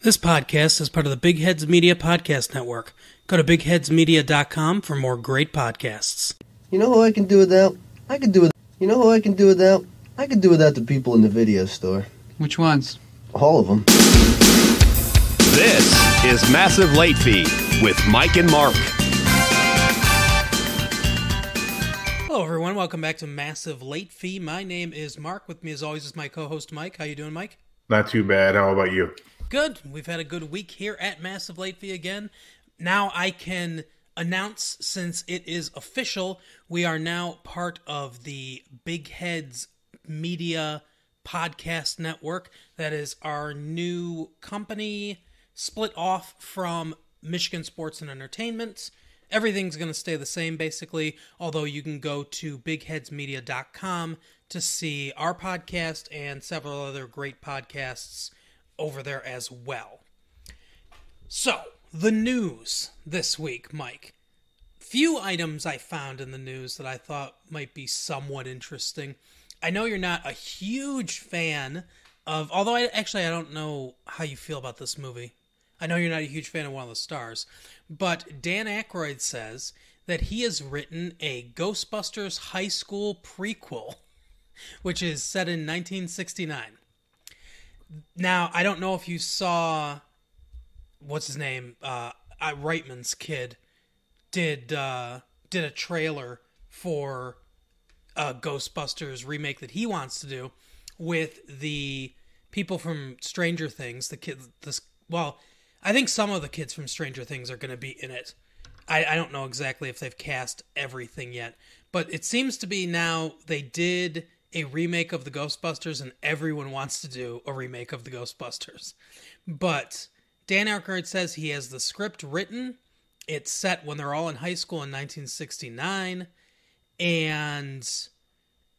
This podcast is part of the Big Heads Media Podcast Network. Go to bigheadsmedia.com for more great podcasts. You know who I can do without? You know who I can do without? I can do without the people in the video store. Which ones? All of them. This is Massive Late Fee with Mike and Mark. Hello, everyone. Welcome back to Massive Late Fee. My name is Mark. With me, as always, is my co-host, Mike. How you doing, Mike? Not too bad. How about you? Good. We've had a good week here at Massive Late Fee again. Now I can announce, since it is official, we are now part of the Big Heads Media Podcast Network. That is our new company, split off from Michigan Sports and Entertainment. Everything's going to stay the same, basically, although you can go to bigheadsmedia.com to see our podcast and several other great podcasts over there as well. So, the news this week, Mike. Few items I found in the news that I thought might be somewhat interesting. I know you're not a huge fan of, although I don't know how you feel about this movie. I know you're not a huge fan of one of the stars, but Dan Aykroyd says that he has written a Ghostbusters high school prequel, which is set in 1969. Now, I don't know if you saw, what's his name, Reitman's kid did a trailer for a Ghostbusters remake that he wants to do with the people from Stranger Things. I think some of the kids from Stranger Things are going to be in it. I don't know exactly if they've cast everything yet, but it seems to be now they did a remake of the Ghostbusters, and everyone wants to do a remake of the Ghostbusters. But Dan Aykroyd says he has the script written. It's set when they're all in high school in 1969, and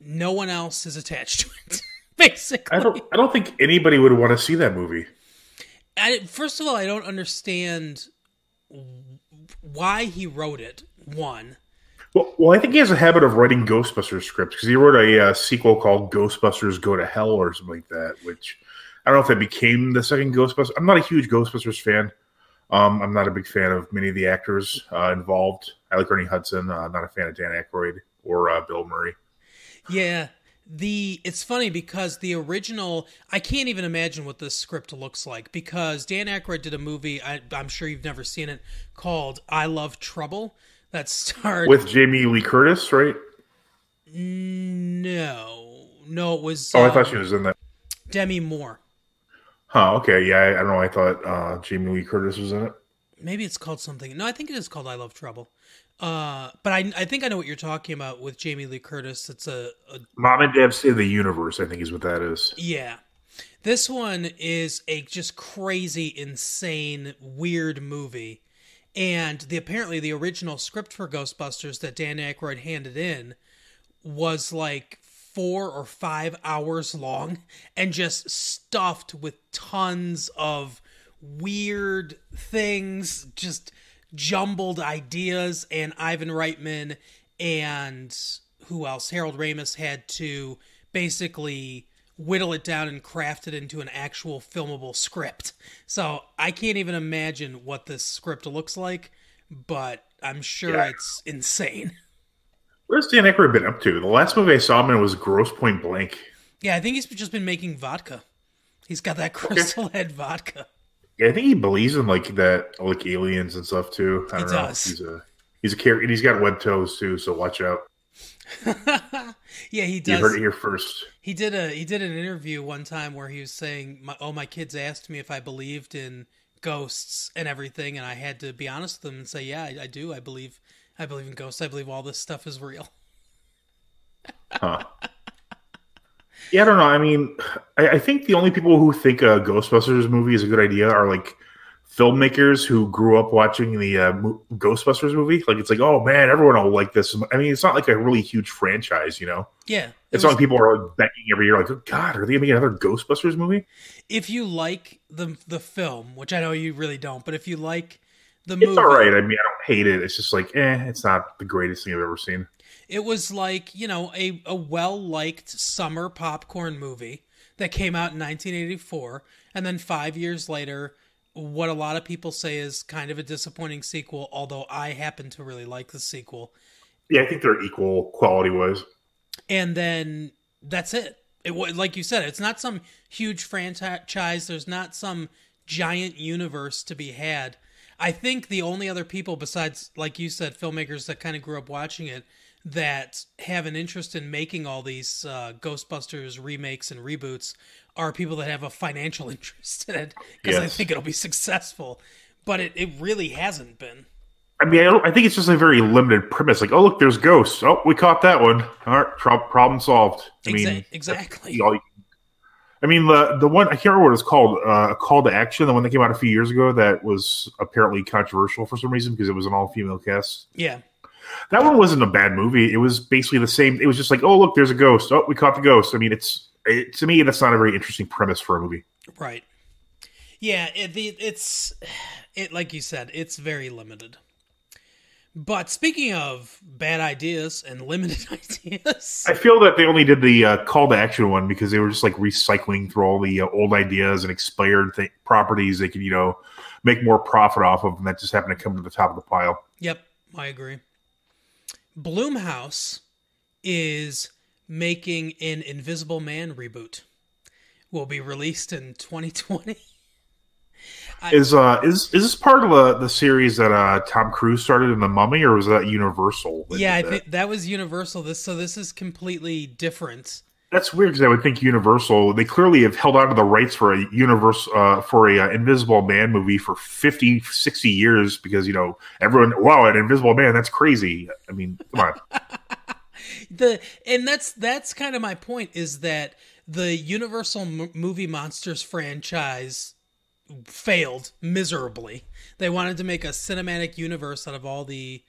no one else is attached to it, basically. I don't think anybody would want to see that movie. First of all, I don't understand why he wrote it, one. Well, I think he has a habit of writing Ghostbusters scripts, because he wrote a sequel called Ghostbusters Go to Hell or something like that, which I don't know if that became the second Ghostbusters. I'm not a huge Ghostbusters fan. I'm not a big fan of many of the actors involved. I like Ernie Hudson. Not a fan of Dan Aykroyd or Bill Murray. Yeah. It's funny because the original, I can't even imagine what this script looks like, because Dan Aykroyd did a movie, I'm sure you've never seen it, called I Love Trouble, that starred... With Jamie Lee Curtis, right? No, it was... I thought she was in that. Demi Moore. Huh, okay, yeah, I don't know, I thought Jamie Lee Curtis was in it. Maybe it's called something. No, I think it is called I Love Trouble. But I think I know what you're talking about with Jamie Lee Curtis. It's a Mom and Dad Save the Universe, I think is what that is. Yeah. This one is a just crazy, insane, weird movie. And apparently the original script for Ghostbusters that Dan Aykroyd handed in was like 4 or 5 hours long and just stuffed with tons of weird things, just jumbled ideas, and Ivan Reitman and who else? Harold Ramis had to basically whittle it down and craft it into an actual filmable script. So I can't even imagine what this script looks like, but I'm sure it's insane. Where's Dan Aykroyd been up to? The last movie I saw him in was Grosse Point Blank. Yeah, I think he's just been making vodka. He's got that Crystal Head vodka. Yeah, I think he believes in like aliens and stuff too. I don't know. Does. He's a character, and he's got web toes too, so watch out. Yeah, he does. You heard it here first. He did an interview one time where he was saying, my kids asked me if I believed in ghosts and everything, and I had to be honest with them and say, yeah, I do. I believe in ghosts. I believe all this stuff is real. Huh. Yeah, I don't know. I mean, I think the only people who think a Ghostbusters movie is a good idea are like filmmakers who grew up watching the Ghostbusters movie. Like, it's like, oh man, everyone will like this. I mean, it's not like a really huge franchise, you know? Yeah. It's not like people are like begging every year, like, oh God, are they going to make another Ghostbusters movie? If you like the film, which I know you really don't, but if you like the movie... It's all right. I mean, I don't hate it. It's just like, it's not the greatest thing I've ever seen. It was like, a well-liked summer popcorn movie that came out in 1984, and then 5 years later, what a lot of people say is kind of a disappointing sequel, although I happen to really like the sequel. Yeah, I think they're equal quality-wise. And then that's it. Like you said, it's not some huge franchise. There's not some giant universe to be had. I think the only other people besides, like you said, filmmakers that kind of grew up watching it that have an interest in making all these Ghostbusters remakes and reboots are people that have a financial interest in it, because I think it'll be successful. But it really hasn't been. I mean, I think it's just a very limited premise. Like, oh, look, there's ghosts. Oh, we caught that one. All right, problem solved. I mean, exactly. I mean, the one, I can't remember what it's called, Call to Action, the one that came out a few years ago that was apparently controversial for some reason because it was an all-female cast. Yeah. That one wasn't a bad movie. It was basically the same. It was just like, oh, look, there's a ghost. Oh, we caught the ghost. I mean, to me, that's not a very interesting premise for a movie. Right. Yeah, it's like you said, it's very limited. But speaking of bad ideas and limited ideas, I feel that they only did the Call to Action one because they were just like recycling through all the old ideas and expired properties they could, make more profit off of, and that just happened to come to the top of the pile. Yep, I agree. Blumhouse is making an Invisible Man reboot. Will be released in 2020. Is this part of the series that Tom Cruise started in The Mummy, or was that Universal? Yeah, I think that was Universal. This is completely different. That's weird because I would think Universal, they clearly have held on to the rights for a Invisible Man movie for 50, 60 years because, everyone, wow, an Invisible Man, that's crazy. I mean, come on. That's kind of my point, is that the Universal movie monsters franchise failed miserably. They wanted to make a cinematic universe out of all the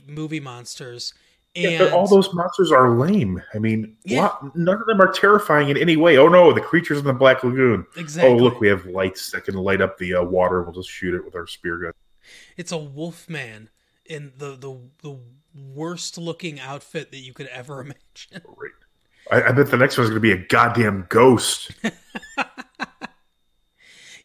movie monsters. And but all those monsters are lame. I mean, none of them are terrifying in any way. Oh no, the creatures in the Black Lagoon. Exactly. Oh look, we have lights that can light up the water. We'll just shoot it with our spear gun. It's a wolf man in the worst looking outfit that you could ever imagine. Great. I bet the next one's going to be a goddamn ghost.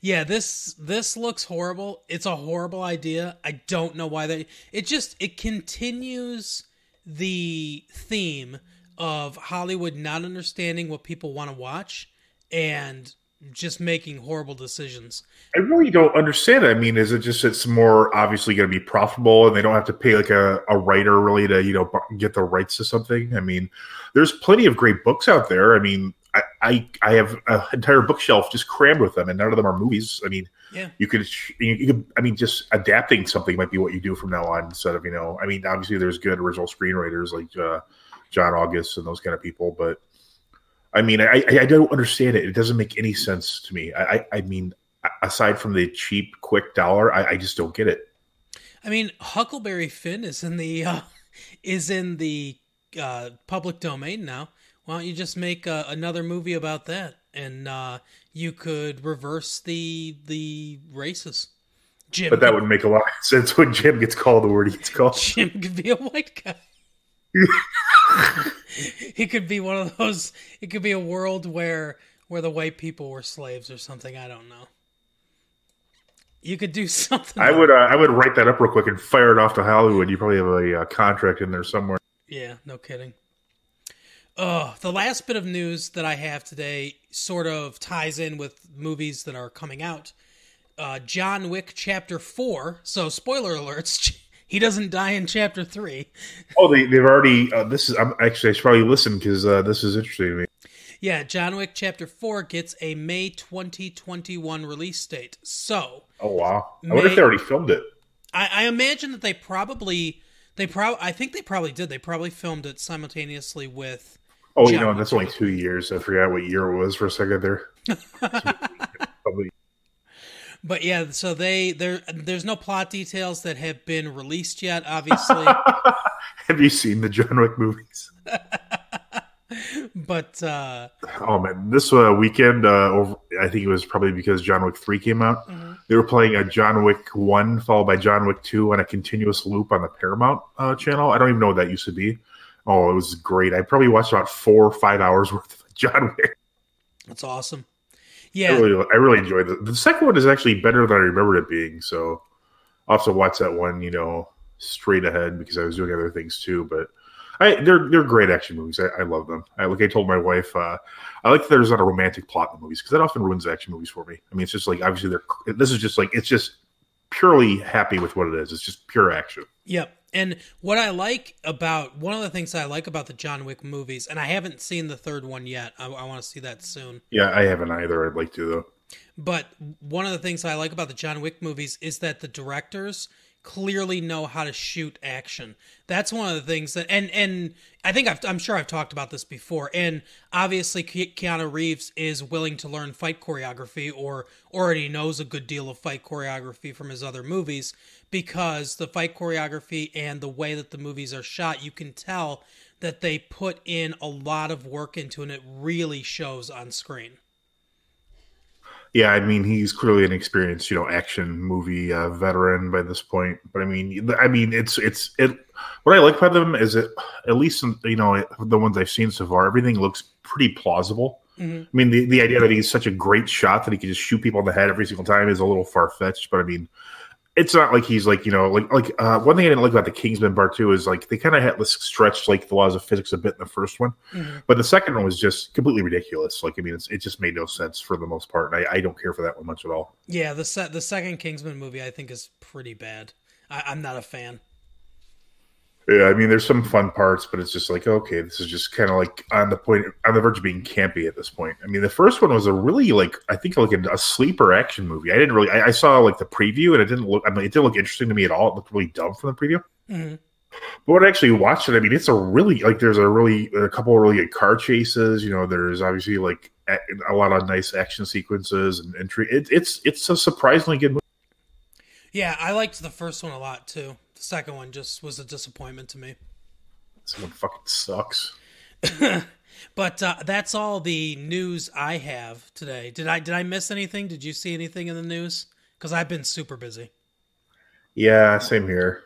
Yeah, this looks horrible. It's a horrible idea. I don't know why it continues the theme of Hollywood not understanding what people want to watch and just making horrible decisions. I really don't understand it. I mean, is it just it's more obviously going to be profitable and they don't have to pay like a writer really to, get the rights to something? I mean, there's plenty of great books out there. I mean, I have an entire bookshelf just crammed with them, and none of them are movies. I mean, you could, I mean, just adapting something might be what you do from now on instead of, I mean, obviously there's good original screenwriters like John August and those kind of people, but I mean, I don't understand it. It doesn't make any sense to me. I mean, aside from the cheap, quick dollar, I just don't get it. I mean, Huckleberry Finn is in the public domain now. Why don't you just make another movie about that, and you could reverse the races. Jim, but that would make a lot of sense when Jim gets called the word he gets called. Jim could be a white guy. He could be one of those. It could be a world where the white people were slaves or something. I don't know. You could do something. I would write that up real quick and fire it off to Hollywood. You probably have a contract in there somewhere. Yeah, no kidding. The last bit of news that I have today sort of ties in with movies that are coming out. John Wick Chapter 4. So, spoiler alerts. He doesn't die in Chapter 3. Oh, they've already... I should probably listen because this is interesting to me. Yeah, John Wick Chapter 4 gets a May 2021 release date. So... Oh, wow. I wonder if they already filmed it. I imagine that they probably... I think they probably did. They probably filmed it simultaneously with... Oh, that's only 2 years. I forgot what year it was for a second there. Probably. But yeah, so there's no plot details that have been released yet, obviously. Have you seen the John Wick movies? But oh man, this weekend, I think it was probably because John Wick 3 came out. Mm-hmm. They were playing a John Wick 1 followed by John Wick 2 on a continuous loop on the Paramount channel. I don't even know what that used to be. Oh, it was great. I probably watched about 4 or 5 hours worth of John Wick. That's awesome. Yeah. I really enjoyed it. The second one is actually better than I remembered it being. So I'll have to watch that one, straight ahead because I was doing other things too. But they're great action movies. I love them. I told my wife, I like that there's not a romantic plot in the movies because that often ruins action movies for me. I mean, it's just like obviously it's just purely happy with what it is. It's just pure action. Yep. And one of the things I like about the John Wick movies, and I haven't seen the third one yet. I want to see that soon. Yeah, I haven't either. I'd like to though. But one of the things I like about the John Wick movies is that the directors clearly know how to shoot action. That's one of the things that, and I think I'm sure I've talked about this before. And obviously, Keanu Reeves is willing to learn fight choreography, or already knows a good deal of fight choreography from his other movies, because the fight choreography and the way that the movies are shot, you can tell that they put in a lot of work into it, and it really shows on screen. Yeah, I mean, he's clearly an experienced, action movie veteran by this point. But I mean, it's what I like about them is that at least the ones I've seen so far, everything looks pretty plausible. Mm-hmm. I mean, the idea that he's such a great shot that he can just shoot people in the head every single time is a little far fetched. But I mean, it's not like he's like one thing I didn't like about the Kingsman Part 2 is like they kind of had stretched like the laws of physics a bit in the first one, but the second one was just completely ridiculous. Like I mean, it just made no sense for the most part, and I don't care for that one much at all. Yeah, the second Kingsman movie I think is pretty bad. I'm not a fan. Yeah, I mean, there's some fun parts, but it's just like, okay, this is just kind of like on the verge of being campy at this point. I mean, the first one was a really I think a sleeper action movie. I saw like the preview and it didn't look interesting to me at all. It looked really dumb from the preview. Mm-hmm. But when I actually watched it, I mean, it's there's a couple of really good car chases. There's obviously like a lot of nice action sequences and entry. It's a surprisingly good movie. Yeah, I liked the first one a lot too. The second one just was a disappointment to me. This one fucking sucks. But that's all the news I have today. Did I miss anything? Did you see anything in the news? Because I've been super busy. Yeah, same here.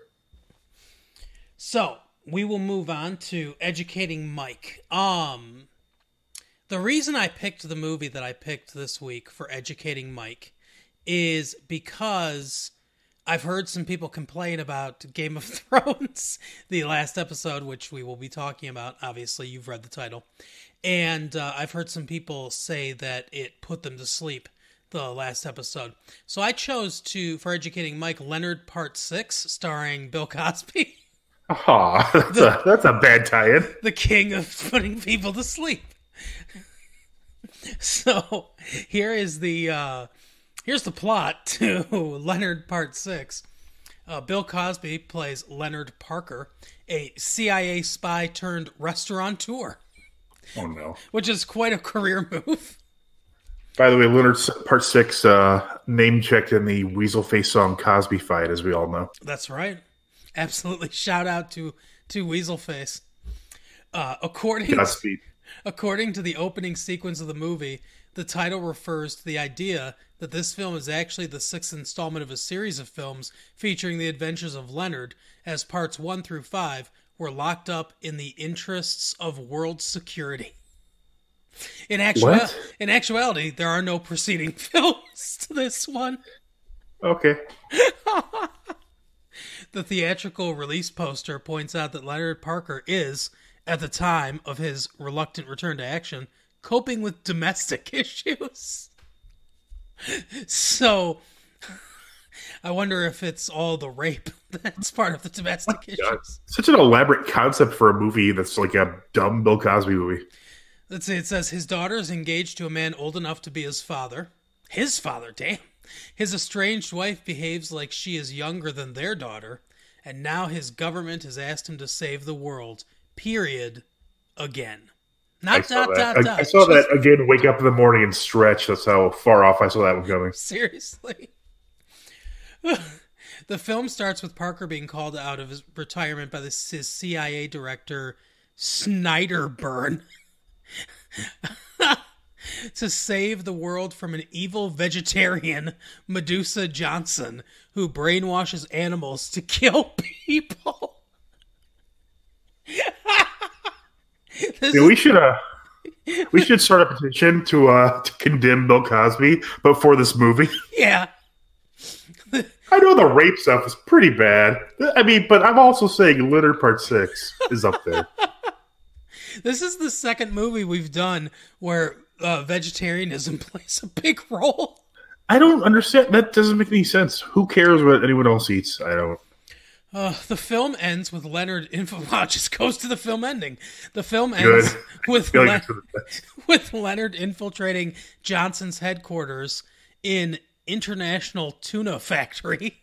So we will move on to Educating Mike. The reason I picked the movie that I picked this week for Educating Mike is because I've heard some people complain about Game of Thrones, the last episode, which we will be talking about. Obviously, you've read the title. And I've heard some people say that it put them to sleep, the last episode. So I chose for Educating Mike, Leonard Part 6, starring Bill Cosby. Oh, that's a bad tie-in. The king of putting people to sleep. So here's the plot to Leonard Part 6. Bill Cosby plays Leonard Parker, a CIA spy turned restaurateur. Oh, no. Which is quite a career move. By the way, Leonard Part 6 name-checked in the Weaselface song Cosby Fight, as we all know. That's right. Absolutely. Shout out to Weaselface. According to the opening sequence of the movie, the title refers to the idea that this film is actually the sixth installment of a series of films featuring the adventures of Leonard, as parts 1 through 5 were locked up in the interests of world security. In actuality, there are no preceding films to this one. Okay. The theatrical release poster points out that Leonard Parker is, at the time of his reluctant return to action, coping with domestic issues. So, I wonder if it's all the rape that's part of the domestic issues. God. Such an elaborate concept for a movie that's like a dumb Bill Cosby movie. Let's see, it says his daughter is engaged to a man old enough to be his father. His father, damn. His estranged wife behaves like she is younger than their daughter, and now his government has asked him to save the world. Period. Again. I saw that again, wake up in the morning and stretch. That's how far off I saw that one coming. Seriously. The film starts with Parker being called out of his retirement by his CIA director, Snyderburn, to save the world from an evil vegetarian, Medusa Johnson, who brainwashes animals to kill people. We should We should start a petition to condemn Bill Cosby, but for this movie. Yeah. I know the rape stuff is pretty bad. I mean, but I'm also saying Leonard Part 6 is up there. This is the second movie we've done where vegetarianism plays a big role. I don't understand. That doesn't make any sense. Who cares what anyone else eats? I don't. The film ends with Leonard. Wow, just goes to the film ending. The film ends with with Leonard infiltrating Johnson's headquarters in International Tuna Factory,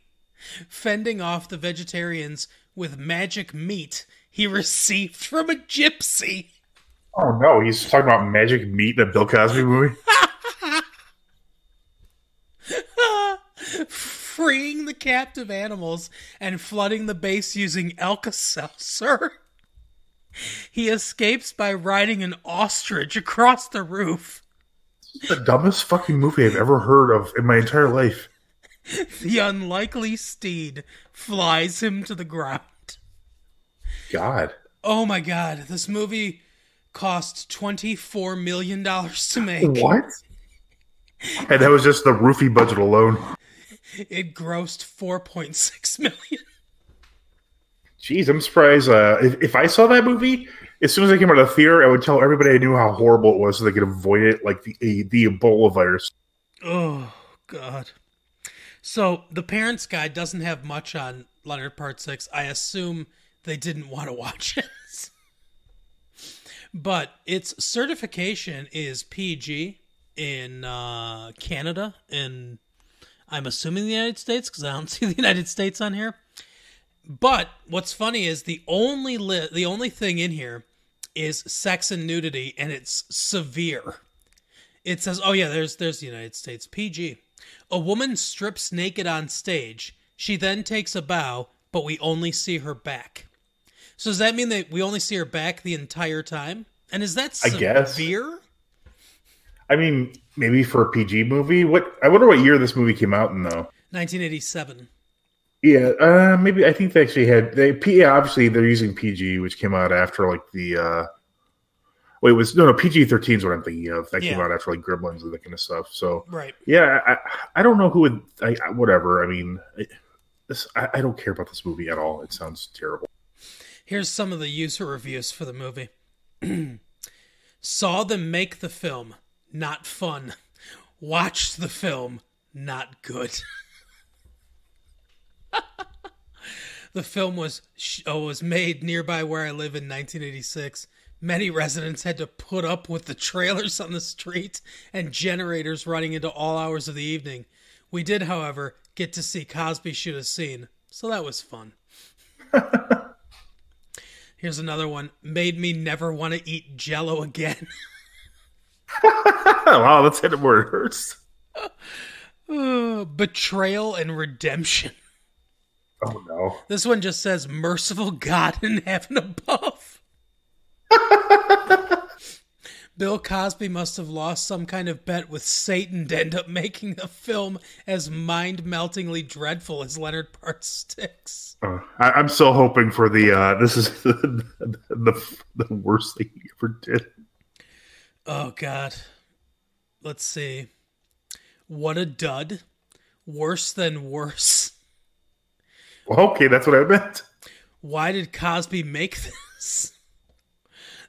fending off the vegetarians with magic meat he received from a gypsy. Oh no, he's talking about magic meat in a Bill Cosby movie. Freeing the captive animals and flooding the base using Alka-Seltzer. He escapes by riding an ostrich across the roof. It's the dumbest fucking movie I've ever heard of in my entire life. The unlikely steed flies him to the ground. God. Oh my god, this movie cost $24 million to make. What? And that was just the roofie budget alone. It grossed $4.6 million. Jeez, I'm surprised. If I saw that movie, as soon as I came out of the theater, I would tell everybody I knew how horrible it was so they could avoid it, like the Ebola virus. Oh, God. So, the Parents' Guide doesn't have much on Leonard Part 6. I assume they didn't want to watch it. But its certification is PG in Canada, and I'm assuming the United States, because I don't see the United States on here. But what's funny is the only thing in here is sex and nudity, and it's severe. It says, oh yeah, there's the United States, PG. A woman strips naked on stage. She then takes a bow, but we only see her back. So does that mean that we only see her back the entire time? And is that severe? I guess. I mean, maybe for a PG movie. I wonder what year this movie came out in, though. 1987. Yeah, maybe. I think they actually had. Obviously, they're using PG, which came out after like the. Wait, it was no PG-13 is what I'm thinking of. That came out after like Gremlins and that kind of stuff. So right. Yeah, I don't know who would. Whatever. I mean, I don't care about this movie at all. It sounds terrible. Here's some of the user reviews for the movie. Saw them make the film. Not fun. Watched the film. Not good. The film was made nearby where I live in 1986. Many residents had to put up with the trailers on the street and generators running into all hours of the evening. We did, however, get to see Cosby shoot a scene, so that was fun. Here's another one. Made me never want to eat Jell-O again. Wow, let's hit it where it hurts. Betrayal and redemption. Oh, no. This one just says, merciful God in heaven above. Bill Cosby must have lost some kind of bet with Satan to end up making the film as mind-meltingly dreadful as Leonard Part 6. I'm still hoping for this is the worst thing he ever did. Oh, God. Let's see. What a dud. Worse than worse. Well, okay, that's what I meant. Why did Cosby make this?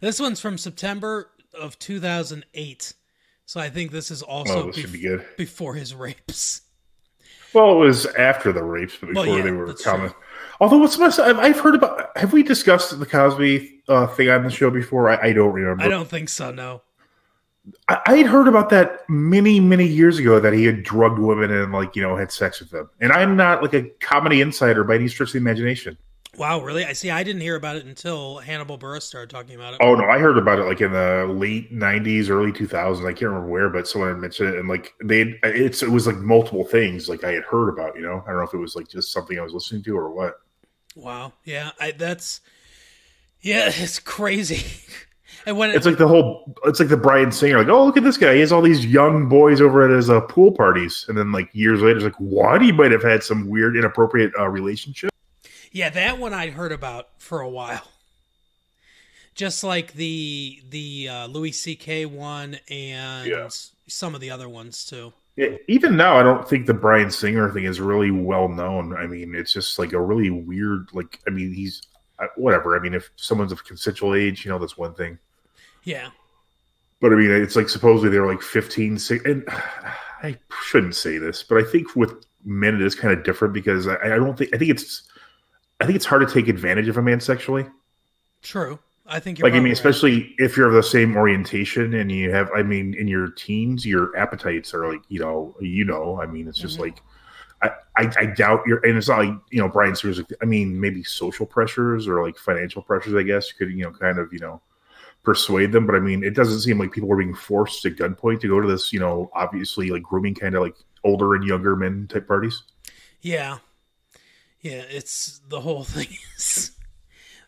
This one's from September of 2008. So I think this is also this should be good. Before his rapes. Well, it was after the rapes, but before they were common. True. Although, I've heard about... Have we discussed the Cosby thing on the show before? I don't remember. I don't think so, no. I had heard about that many, many years ago that he had drugged women and, had sex with them. And I'm not, like, a comedy insider by any stretch of the imagination. Wow, really? I didn't hear about it until Hannibal Buress started talking about it. Oh, no, I heard about it, in the late 90s, early 2000s. I can't remember where, but someone had mentioned it. And, it was, multiple things, I had heard about, I don't know if it was, just something I was listening to or what. Wow. Yeah, it's crazy. And when it's like the Bryan Singer, oh, look at this guy. He has all these young boys over at his pool parties. And then years later, it's what? He might have had some weird, inappropriate relationship. Yeah, that one I'd heard about for a while. just like the Louis C.K. one and Yeah. some of the other ones too. Yeah, even now, I don't think the Bryan Singer thing is really well known. I mean, it's just like a really weird, like, I mean, he's whatever. I mean, if someone's of consensual age, that's one thing. Yeah. But I mean, it's like supposedly they're like 15, 16, and I shouldn't say this, but I think with men it is kind of different because I think it's hard to take advantage of a man sexually. True. I think you're like, I mean, right. especially if you're of the same orientation and you have, I mean, in your teens, your appetites are like, I mean, it's just like, I doubt and it's not like, Bryan Singer's, I mean, maybe social pressures or like financial pressures, I guess, could, kind of, persuade them. But I mean, it doesn't seem like people were being forced at gunpoint to go to this, obviously like grooming kind of like older and younger men type parties. Yeah. Yeah. It's the whole thing is.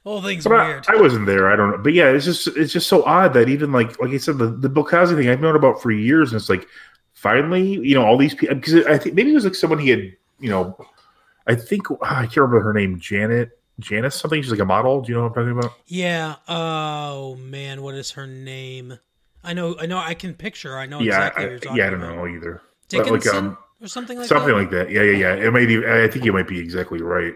The whole thing's but weird. I wasn't there. I don't know. But yeah, it's just so odd that even like I said, the Bill Cosby thing I've known about for years. And it's like, finally, all these people, because I think maybe it was like someone he had, I think, I can't remember her name, Janice something. She's like a model. Do you know what I'm talking about? Yeah. Oh man, what is her name? I know. I can picture her. I know exactly what you're talking about. I don't know either. Dickinson or something like that? Something like that. Yeah. It might be, I think you might be exactly right.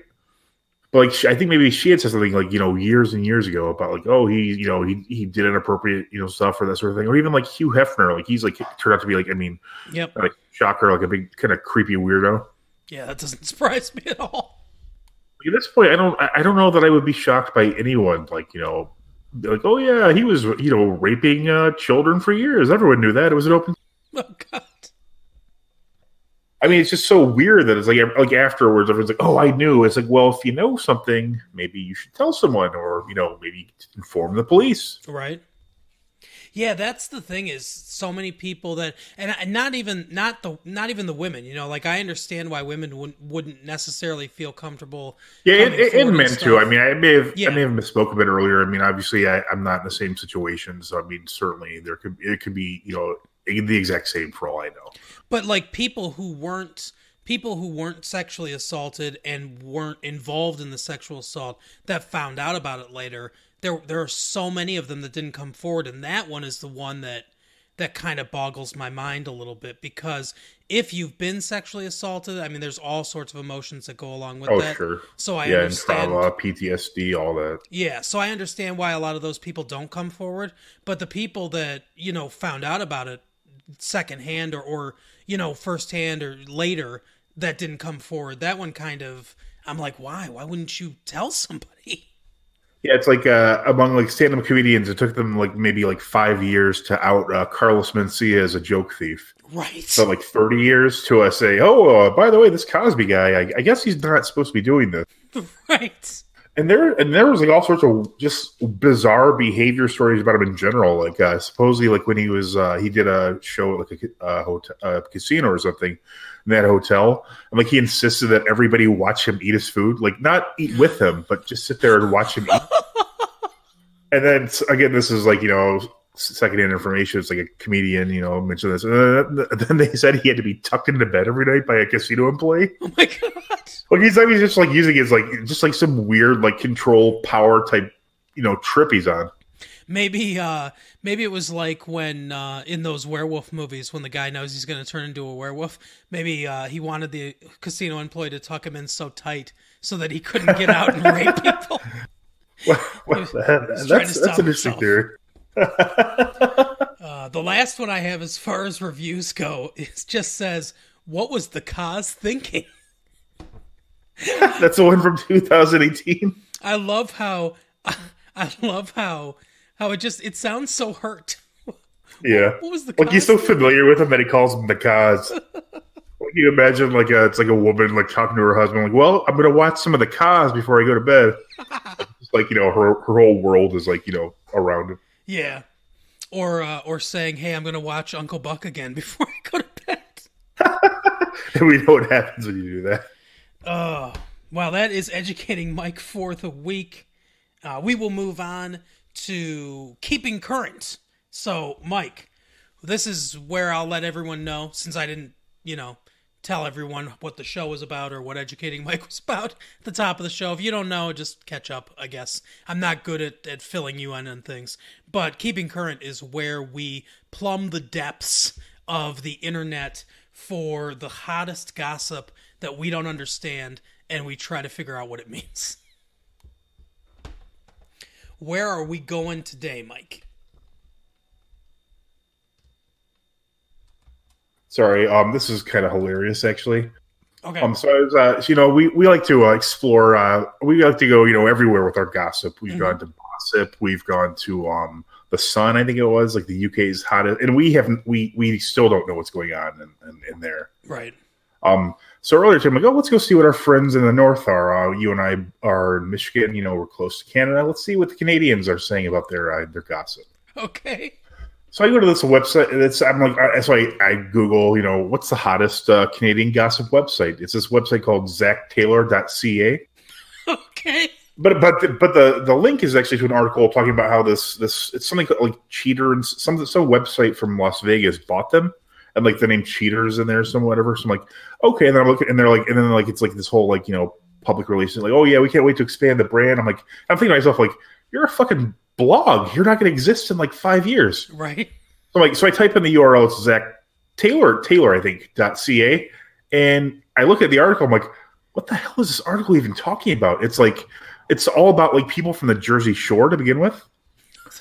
But like, I think maybe she had said something like, years and years ago about like, oh, he did inappropriate, stuff or that sort of thing. Or even like Hugh Hefner, like he's like turned out to be like, I mean, yep, like shocker, like a big kind of creepy weirdo. Yeah, that doesn't surprise me at all. At this point, I don't know that I would be shocked by anyone. Like, like, oh yeah, he was, raping children for years. Everyone knew that. It was an open. Oh God. I mean, it's just so weird that it's like afterwards, everyone's like, "Oh, I knew." It's like, well, if you know something, maybe you should tell someone, or maybe inform the police. Right. Yeah, that's the thing. Is so many people that, and not even the women. Like I understand why women wouldn't necessarily feel comfortable. Yeah, and men too. I mean, I may have misspoke a bit earlier. I mean, obviously, I'm not in the same situation, so I mean, certainly it could be the exact same for all I know. But like people who weren't sexually assaulted and weren't involved in the sexual assault that found out about it later, there are so many of them that didn't come forward, and that one is the one that kind of boggles my mind a little bit, because if you've been sexually assaulted, I mean, there's all sorts of emotions that go along with that. Oh, sure. So I understand. And trauma, PTSD, all that. Yeah, so I understand why a lot of those people don't come forward, but the people that, found out about it secondhand or firsthand or later that didn't come forward, that one kind of, I'm like, why wouldn't you tell somebody? Yeah, it's like among like stand-up comedians, it took them like maybe like 5 years to out Carlos Mencia as a joke thief. Right. So like 30 years to say, oh, by the way, this Cosby guy, I guess he's not supposed to be doing this. Right. And there was like all sorts of just bizarre behavior stories about him in general. Like supposedly, like when he was he did a show at like a casino or something in that hotel, and like he insisted that everybody watch him eat his food, like not eat with him, but just sit there and watch him eat. And then again, this is like secondhand information. It's like a comedian, mentioned this. And then they said he had to be tucked into bed every night by a casino employee. Oh my God. Like he's just like using his like just like some weird like control power type trip he's on. Maybe it was like when in those werewolf movies when the guy knows he's going to turn into a werewolf. Maybe he wanted the casino employee to tuck him in so tight so that he couldn't get out and rape people. Well, that's an interesting theory. The last one I have as far as reviews go just says, "What was the cause thinking?" That's the one from 2018. I love how it sounds so hurt. Yeah. What was the cause? Like he's so familiar with him that he calls him the cause. Like you imagine it's like a woman like talking to her husband, like, well, I'm gonna watch some of the cause before I go to bed. It's like, her whole world is like, around him. Yeah. Or saying, hey, I'm gonna watch Uncle Buck again before I go to bed. And we know what happens when you do that. Oh, wow, that is educating Mike for the week. We will move on to keeping current. So, Mike, this is where I'll let everyone know, since I didn't, tell everyone what the show was about or what Educating Mike was about at the top of the show. If you don't know, just catch up, I guess. I'm not good at filling you in on things. But Keeping Current is where we plumb the depths of the internet for the hottest gossip that we don't understand, and we try to figure out what it means. Where are we going today, Mike? Sorry, this is kind of hilarious, actually. Okay. So I was, we like to explore. We like to go, everywhere with our gossip. We've gone to Gossip. We've gone to the Sun. I think it was like the UK's hottest, and we still don't know what's going on in there. Right. So earlier today, I'm like, let's go see what our friends in the North are. You and I are in Michigan. We're close to Canada. Let's see what the Canadians are saying about their gossip. Okay. So I go to this website. I Google, what's the hottest Canadian gossip website? It's this website called ZachTaylor.ca. Okay. But the link is actually to an article talking about how this it's something like Cheater and some website from Las Vegas bought them, and like the name Cheaters in there, some whatever. So I'm like, okay, and then I'm looking, and they're like, and then like it's like this whole like public relations, like, oh yeah, we can't wait to expand the brand. I'm thinking to myself, like, you're a fucking blog. You're not going to exist in like 5 years, right? So I type in the URL. It's Zach Taylor, I think .ca, and I look at the article. I'm like, what the hell is this article even talking about? It's like, it's all about like people from the Jersey Shore to begin with,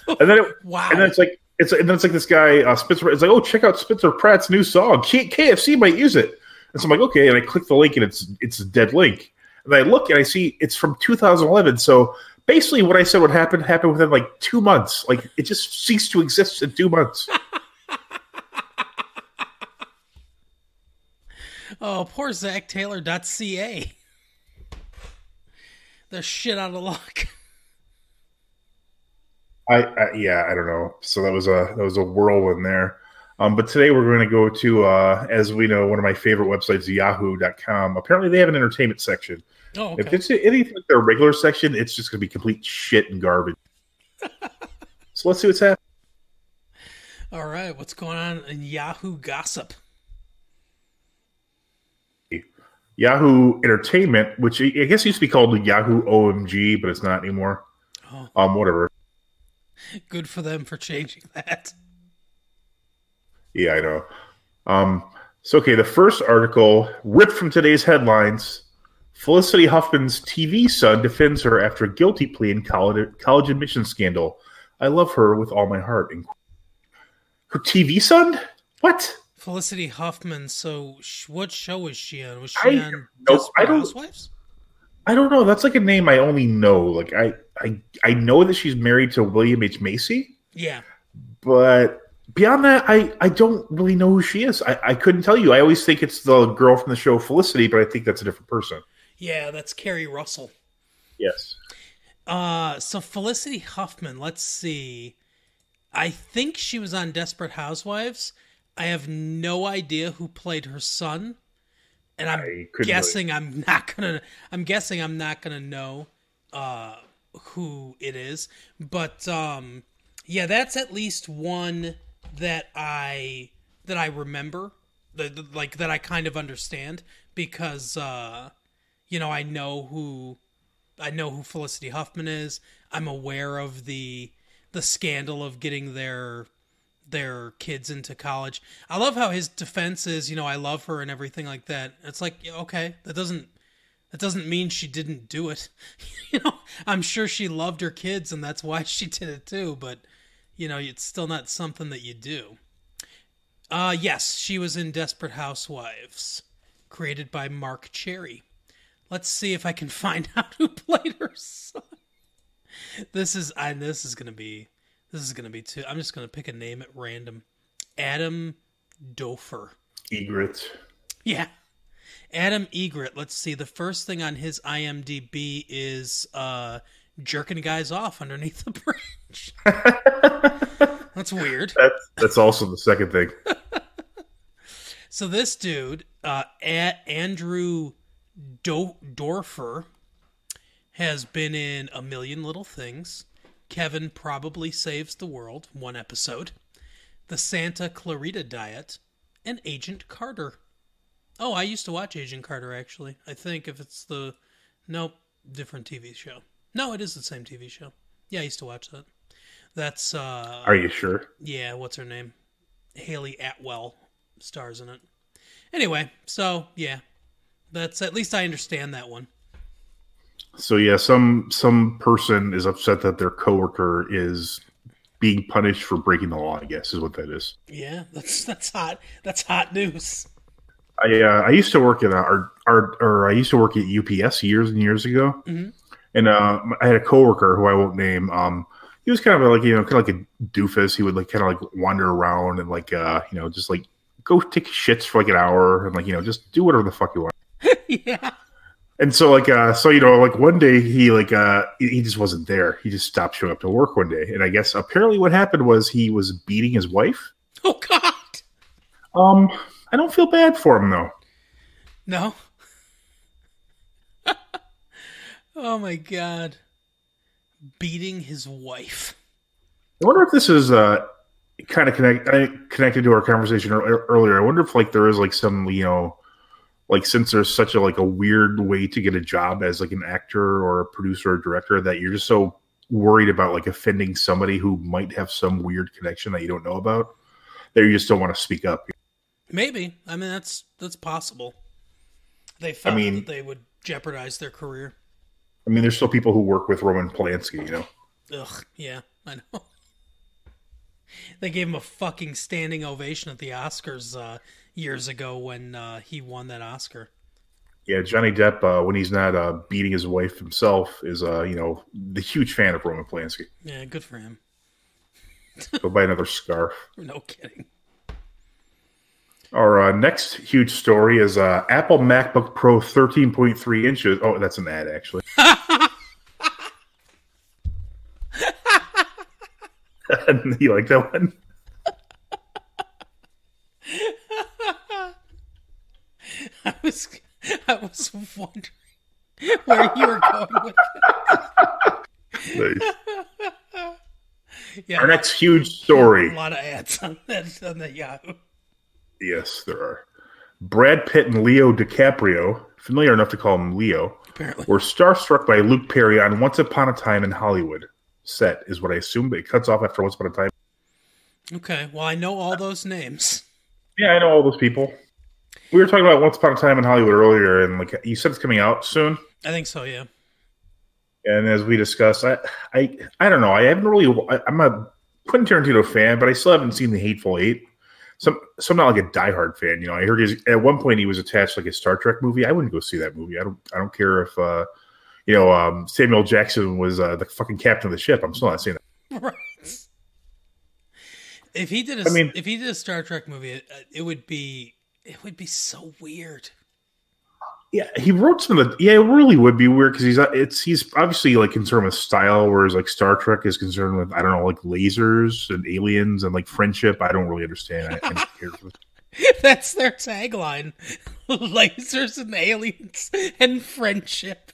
and then wow, and then it's like this guy Spencer. It's like, oh, check out Spencer Pratt's new song. KFC might use it, and so I'm like, okay, and I click the link, and it's a dead link, and I look and I see it's from 2011. So basically, what I said would happen happened within like 2 months. Like, it just ceased to exist in 2 months. Oh, poor ZachTaylor.ca. They're shit out of luck. I don't know. So that was a whirlwind there. But today we're going to go to, as we know, one of my favorite websites, Yahoo.com. Apparently, they have an entertainment section. Oh, okay. If it's anything like their regular section, it's just going to be complete shit and garbage. So let's see what's happening. All right, what's going on in Yahoo Gossip? Yahoo Entertainment, which I guess used to be called Yahoo OMG, but it's not anymore. Oh. Whatever. Good for them for changing that. Yeah, I know. So, okay, the first article, ripped from today's headlines, Felicity Huffman's TV son defends her after a guilty plea in college admission scandal. I love her with all my heart. Her TV son? What? Felicity Huffman. So, what show was she on? Was she on Desperate Housewives? I don't know. That's like a name I only know. Like I know that she's married to William H. Macy. Yeah. But beyond that, I don't really know who she is. I couldn't tell you. I always think it's the girl from the show Felicity, but I think that's a different person. Yeah, that's Carrie Russell. Yes. So Felicity Huffman, let's see. I think she was on Desperate Housewives. I have no idea who played her son, and I'm guessing I'm not gonna know who it is. But yeah, that's at least one that I remember, that I kind of understand, because I know who Felicity Huffman is. I'm aware of the scandal of getting their kids into college. I love how his defense is, I love her and everything like that. It's like, okay, that doesn't mean she didn't do it. I'm sure she loved her kids and that's why she did it too, but it's still not something that you do. Yes, she was in Desperate Housewives, created by Mark Cherry. Let's see if I can find out who played her son. This is gonna be too. I'm just gonna pick a name at random. Adam Dofer. Egret. Yeah, Adam Egret. Let's see. The first thing on his IMDb is jerking guys off underneath the bridge. That's weird. That's also the second thing. So this dude, Andrew Dorfer, has been in A Million Little Things, Kevin Probably Saves the World, 1 episode, The Santa Clarita Diet, and Agent Carter. Oh, I used to watch Agent Carter, actually. I think if it's the... Nope, different TV show. No, it is the same TV show. Yeah, I used to watch that. That's, Are you sure? Yeah, what's her name? Haley Atwell stars in it. Anyway, so, yeah. That's... At least I understand that one. So, yeah, some person is upset that their coworker is being punished for breaking the law, I guess, is what that is. Yeah, that's hot. That's hot news. I used to work at I used to work at UPS years and years ago, and I had a coworker who I won't name. He was kind of like kind of like a doofus. He would like kind of like wander around and like just like go take shits for like an hour and like just do whatever the fuck you want. Yeah. And so like one day he just wasn't there. He just stopped showing up to work one day, and I guess apparently what happened was he was beating his wife. Oh God. I don't feel bad for him though. No. Oh my God. Beating his wife. I wonder if this is kind of connected to our conversation earlier. I wonder if like there is like some like since there's such a like a weird way to get a job as like an actor or a producer or director that you're just so worried about like offending somebody who might have some weird connection that you don't know about that you just don't want to speak up. Maybe. I mean, that's possible. They felt that they would jeopardize their career. I mean, there's still people who work with Roman Polanski, Ugh, yeah, I know. They gave him a fucking standing ovation at the Oscars years ago when he won that Oscar. Yeah, Johnny Depp, when he's not beating his wife himself, is the huge fan of Roman Polanski. Yeah, good for him. Go buy another scarf. No kidding. Our next huge story is Apple MacBook Pro 13.3 inches. Oh, that's an ad, actually. You like that one? I was wondering where you were going with Nice. that. Yeah, Our next huge story. a lot of ads on the Yahoo. Yes, there are. Brad Pitt and Leo DiCaprio, familiar enough to call him Leo, Apparently. were starstruck by Luke Perry on Once Upon a Time in Hollywood. Set is what I assume, but it cuts off after Once Upon a Time. Okay, well, I know all those names. Yeah, I know all those people. We were talking about Once Upon a Time in Hollywood earlier, and like you said, it's coming out soon. I think so, yeah. And as we discussed, I don't know. I haven't really. I'm a Quentin Tarantino fan, but I still haven't seen The Hateful Eight. So I'm not like a diehard fan. I heard at one point he was attached to like a Star Trek movie. I wouldn't go see that movie. I don't care if Samuel Jackson was the fucking captain of the ship. I'm still not seeing that. Right. If he did a Star Trek movie, it would be so weird. Yeah, he wrote some of the. Yeah, it really would be weird because he's obviously like concerned with style, whereas like Star Trek is concerned with like lasers and aliens and like friendship. I don't really understand. I don't care. That's their tagline: lasers and aliens and friendship.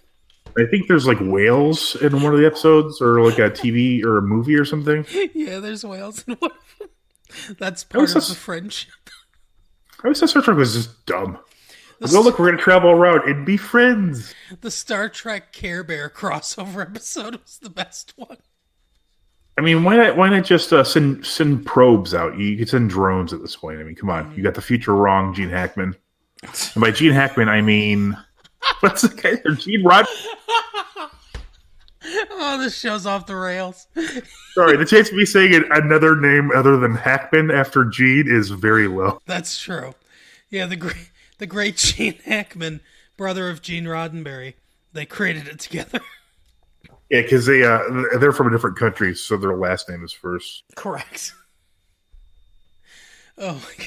I think there's like whales in one of the episodes, or like a TV or a movie or something. Yeah, there's whales in one of them. That's part of the friendship. I always thought Star Trek was just dumb. Look, we're going to travel around and be friends. The Star Trek Care Bear crossover episode was the best one. I mean, why not just send probes out? You could send drones at this point. I mean, come on. You got the future wrong, Gene Hackman. And by Gene Hackman, I mean, what's the guy? Gene Rod? Oh, this show's off the rails. Sorry, the chance of me saying another name other than Hackman after Gene is very low. That's true. Yeah, the great Gene Hackman, brother of Gene Roddenberry. They created it together. Yeah, because they're from a different country, so their last name is first. Correct. Oh my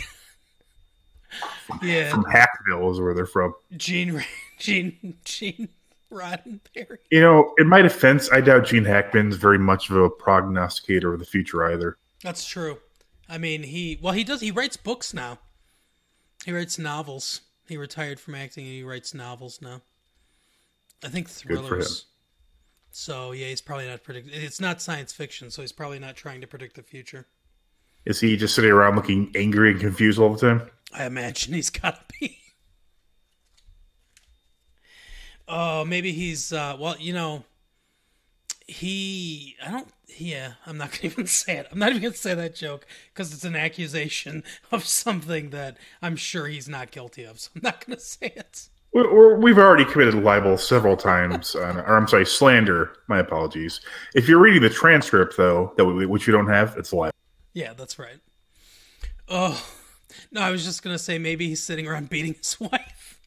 god. Yeah. From Hackville is where they're from. Gene Roddenberry. In my defense, I doubt Gene Hackman's very much of a prognosticator of the future either. That's true. I mean, he writes books now. He writes novels. He retired from acting and he writes novels now. I think thrillers. Good for him. So, yeah, he's probably not predicting. It's not science fiction, so he's probably not trying to predict the future. Is he just sitting around looking angry and confused all the time? I imagine he's got to be. Oh, maybe he's well, he I don't yeah, I'm not gonna even say it. I'm not even gonna say that joke because it's an accusation of something that I'm sure he's not guilty of, so I'm not gonna say it. We've already committed libel several times, or I'm sorry, slander. My apologies. If you're reading the transcript, though, which you don't have, it's libel. Yeah, that's right. Oh, no, I was just going to say maybe he's sitting around beating his wife.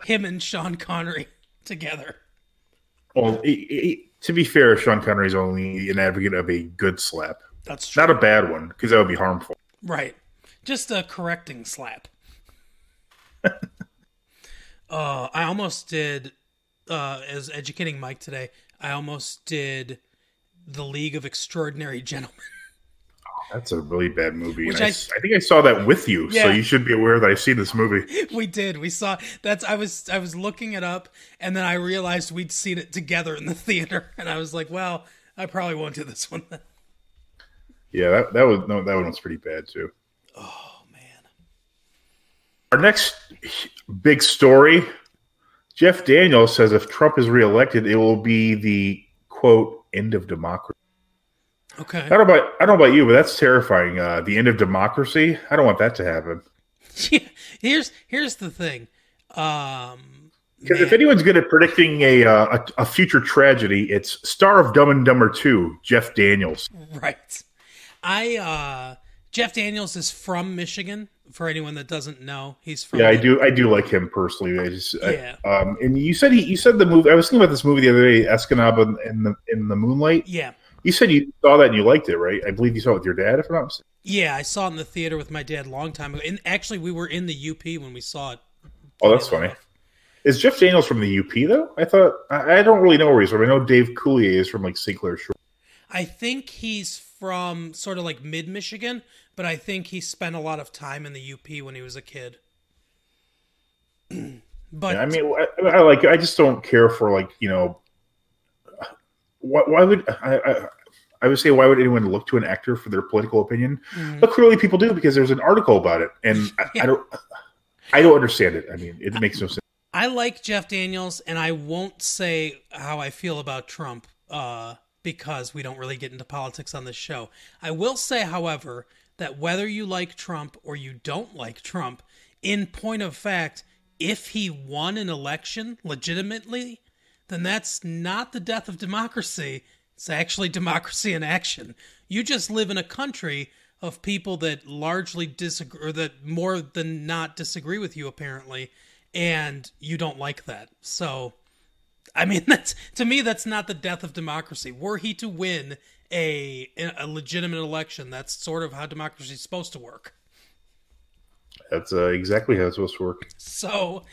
Him and Sean Connery together. Well, to be fair, Sean Connery's only an advocate of a good slap. That's true. Not a bad one, because that would be harmful. Right. Just a correcting slap. I almost did, as educating Mike today, I almost did The League of Extraordinary Gentlemen. That's a really bad movie. Which I think I saw that with you, yeah. So you should be aware that I've seen this movie. We did. We saw that's. I was looking it up, and then I realized we'd seen it together in the theater, and I was like, "Well, I probably won't do this one then." Yeah, that one was pretty bad too. Oh man! Our next big story: Jeff Daniels says if Trump is reelected, it will be the quote end of democracy. Okay. I don't know about you, but that's terrifying. The end of democracy. I don't want that to happen. Yeah, here's the thing. Because if anyone's good at predicting a future tragedy, it's star of Dumb and Dumber 2, Jeff Daniels. Right. Jeff Daniels is from Michigan. For anyone that doesn't know, he's from. Yeah, I do like him personally. Yeah. And you said the movie. I was thinking about this movie the other day, Escanaba in the Moonlight. Yeah. You said you saw that and you liked it, right? I believe you saw it with your dad, if I'm not mistaken. Yeah, I saw it in the theater with my dad a long time ago. And actually, we were in the UP when we saw it. Oh, that's funny. Is Jeff Daniels from the UP, though? I thought... I don't really know where he's from. I know Dave Coulier is from, like, St. Clair Shore. I think he's from sort of, like, mid-Michigan, but I think he spent a lot of time in the UP when he was a kid. But yeah, I mean, I just don't care for, like, why would I would say why would anyone look to an actor for their political opinion? Mm-hmm. But clearly people do because there's an article about it, and yeah. I don't understand it. I mean, it makes no sense. I like Jeff Daniels, and I won't say how I feel about Trump because we don't really get into politics on this show. I will say, however, that whether you like Trump or you don't like Trump, in point of fact, if he won an election legitimately, then that's not the death of democracy. It's actually democracy in action. You just live in a country of people that largely disagree, or that more than not disagree with you, apparently, and you don't like that. So, I mean, to me, that's not the death of democracy. Were he to win a legitimate election, that's sort of how democracy is supposed to work. That's exactly how it's supposed to work. So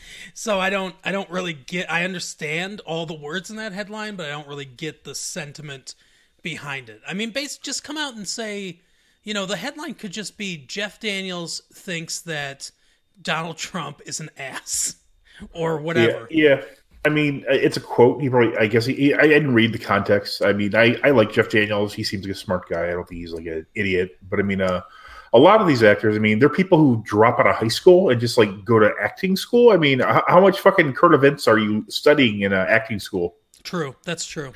I don't really get. I understand all the words in that headline, but I don't really get the sentiment behind it. I mean, just come out and say, the headline could just be Jeff Daniels thinks that Donald Trump is an ass, or whatever. Yeah. I mean, it's a quote. I didn't read the context. I mean, I like Jeff Daniels. He seems like a smart guy. I don't think he's like an idiot. But I mean, a lot of these actors, I mean, they're people who drop out of high school and just like go to acting school. I mean, how much fucking current events are you studying in acting school? True. That's true.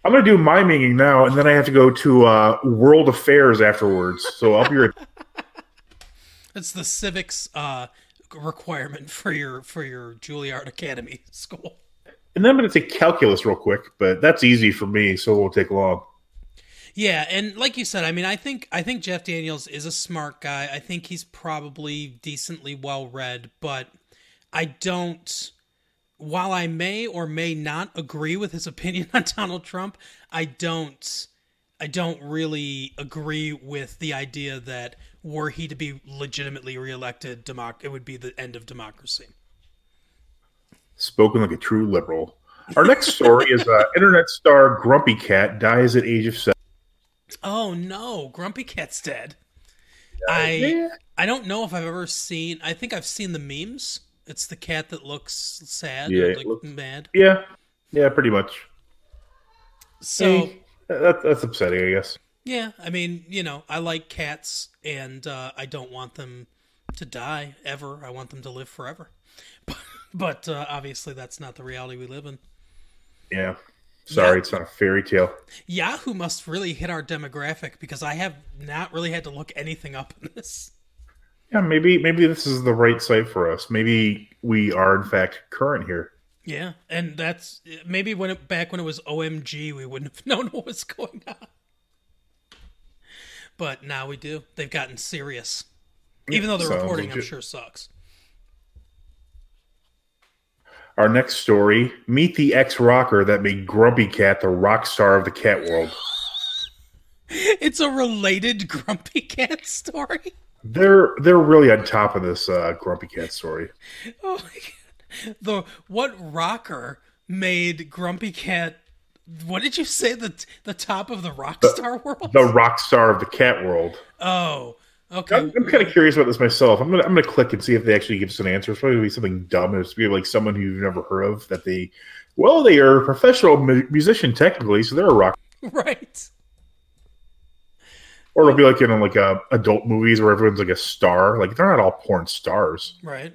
I'm going to do miming now, and then I have to go to World Affairs afterwards. So I'll be right. That's the civics requirement for your Juilliard Academy school. And then I'm going to take calculus real quick, but that's easy for me, so it won't take long. Yeah, and like you said, I mean, I think Jeff Daniels is a smart guy. I think he's probably decently well-read, but I don't... While I may or may not agree with his opinion on Donald Trump, I don't really agree with the idea that were he to be legitimately reelected, it would be the end of democracy. Spoken like a true liberal. Our next story is internet star Grumpy Cat dies at age of 7. Oh no, Grumpy Cat's dead. I don't know if I've ever seen. I think I've seen the memes. It's the cat that looks sad, mad. Yeah, pretty much. So that's upsetting, I guess. Yeah, I mean, I like cats, and I don't want them to die ever. I want them to live forever. But obviously that's not the reality we live in. Yeah. Sorry, Yeah. it's not a fairy tale. Yahoo must really hit our demographic because I have not really had to look anything up in this. Yeah, maybe this is the right site for us. Maybe we are in fact current here. Yeah, and that's maybe back when it was OMG, we wouldn't have known what was going on. But now we do. They've gotten serious. Even though the Sounds reporting, I'm legit. sure, sucks. Our next story, meet the ex-rocker that made Grumpy Cat the rock star of the cat world. It's a related Grumpy Cat story. They're really on top of this Grumpy Cat story. Oh my god! What rocker made Grumpy Cat? What did you say? The top of the rock star world? The rock star of the cat world. Oh, okay. I'm kind of curious about this myself. I'm gonna click and see if they actually give us an answer. It's probably gonna be something dumb. It's gonna be like someone who you've never heard of. That they are a professional musician technically, so they're a rock. Right. Or it'll be like in like adult movies where everyone's like a star. Like they're not all porn stars. Right.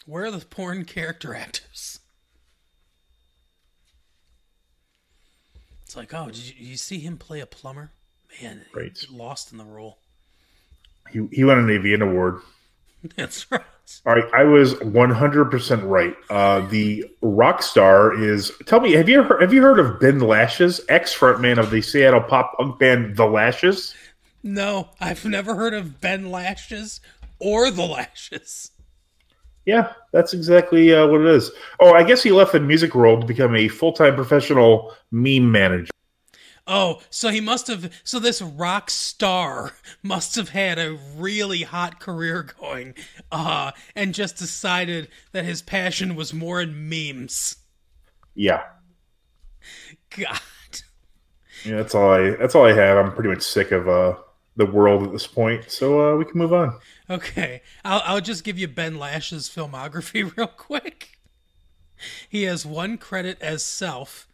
Where are the porn character actors? It's like, oh, did you see him play a plumber? Man, Right. he lost in the role. He won an Avian Award. That's right. All right, I was 100% right. The rock star is. Tell me, have you heard of Ben Lashes, ex-frontman of the Seattle pop punk band The Lashes? No, I've never heard of Ben Lashes or The Lashes. Yeah, that's exactly what it is. Oh, I guess he left the music world to become a full-time professional meme manager. Oh, so he must have. So this rock star must have had a really hot career going, and just decided that his passion was more in memes. Yeah, God. yeah, that's all I have. I'm pretty much sick of the world at this point, so we can move on. Okay, I'll just give you Ben Lash's filmography real quick. He has one credit as Self,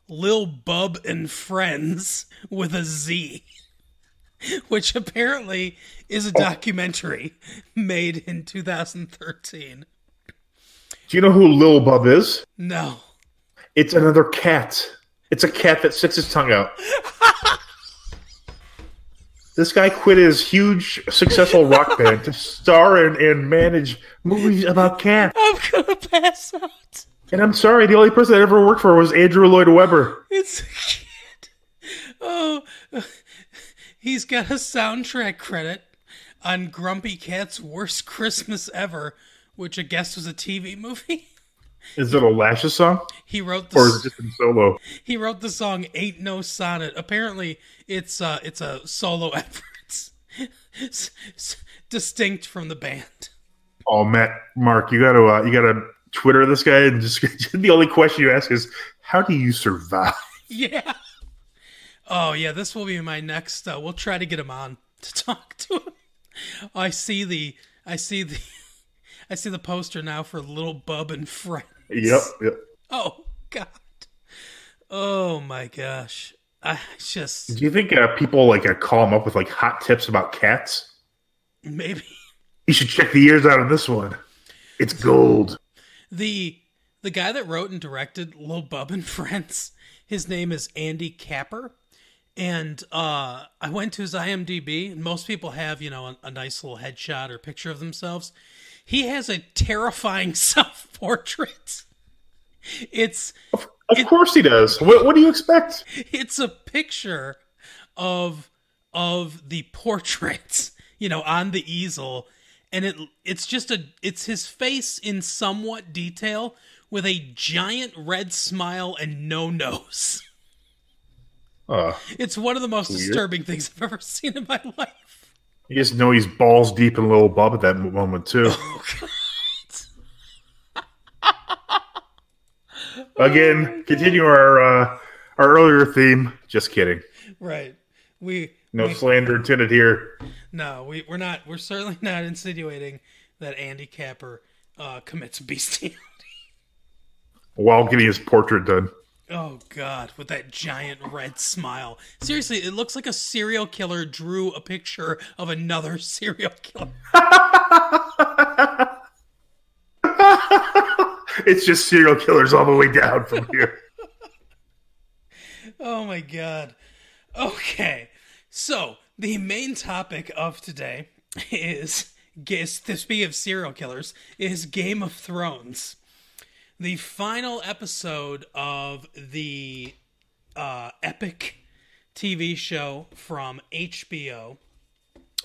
Lil Bub and Friends with a Z, which apparently is a documentary made in 2013. Do you know who Lil Bub is? No. It's another cat. It's a cat that sticks his tongue out. This guy quit his huge, successful rock band to star and manage movies about cats. I'm gonna pass out. And I'm sorry, the only person that ever worked for her was Andrew Lloyd Webber. It's a kid. Oh, he's got a soundtrack credit on Grumpy Cat's Worst Christmas Ever, which I guess was a TV movie. Is it a Lashes song? He wrote Or is it just in solo? He wrote the song "Ain't No Sonnet." Apparently, it's a solo effort, distinct from the band. Oh, Mark, you gotta Twitter this guy and just the only question you ask is, how do you survive? Yeah. Oh yeah, this will be my next. We'll try to get him on to talk to him. I see the poster now for Little Bub and Friends. Yep. Oh God. Oh my gosh. I just Do you think people call him up with hot tips about cats? maybe You should check the ears out on this one. It's gold. the guy that wrote and directed Lil Bub and Friends, his name is Andy Capper. And I went to his IMDb, and most people have, a nice little headshot or picture of themselves. He has a terrifying self-portrait. Of course he does. What do you expect? It's a picture of the portrait, on the easel, and it's his face in somewhat detail with a giant red smile and no nose. It's one of the most disturbing things I've ever seen in my life. You just know he's balls deep in Little Bub at that moment too. Oh, Again, continue our earlier theme. Just kidding. right. No slander intended here. No, we're not. We're certainly not insinuating that Andy Capper commits bestiality. While getting his portrait done. Oh God, with that giant red smile. Seriously, it looks like a serial killer drew a picture of another serial killer. It's just serial killers all the way down from here. Oh my god. Okay. So, the main topic of today is, speaking of serial killers, is Game of Thrones. The final episode of the epic TV show from HBO.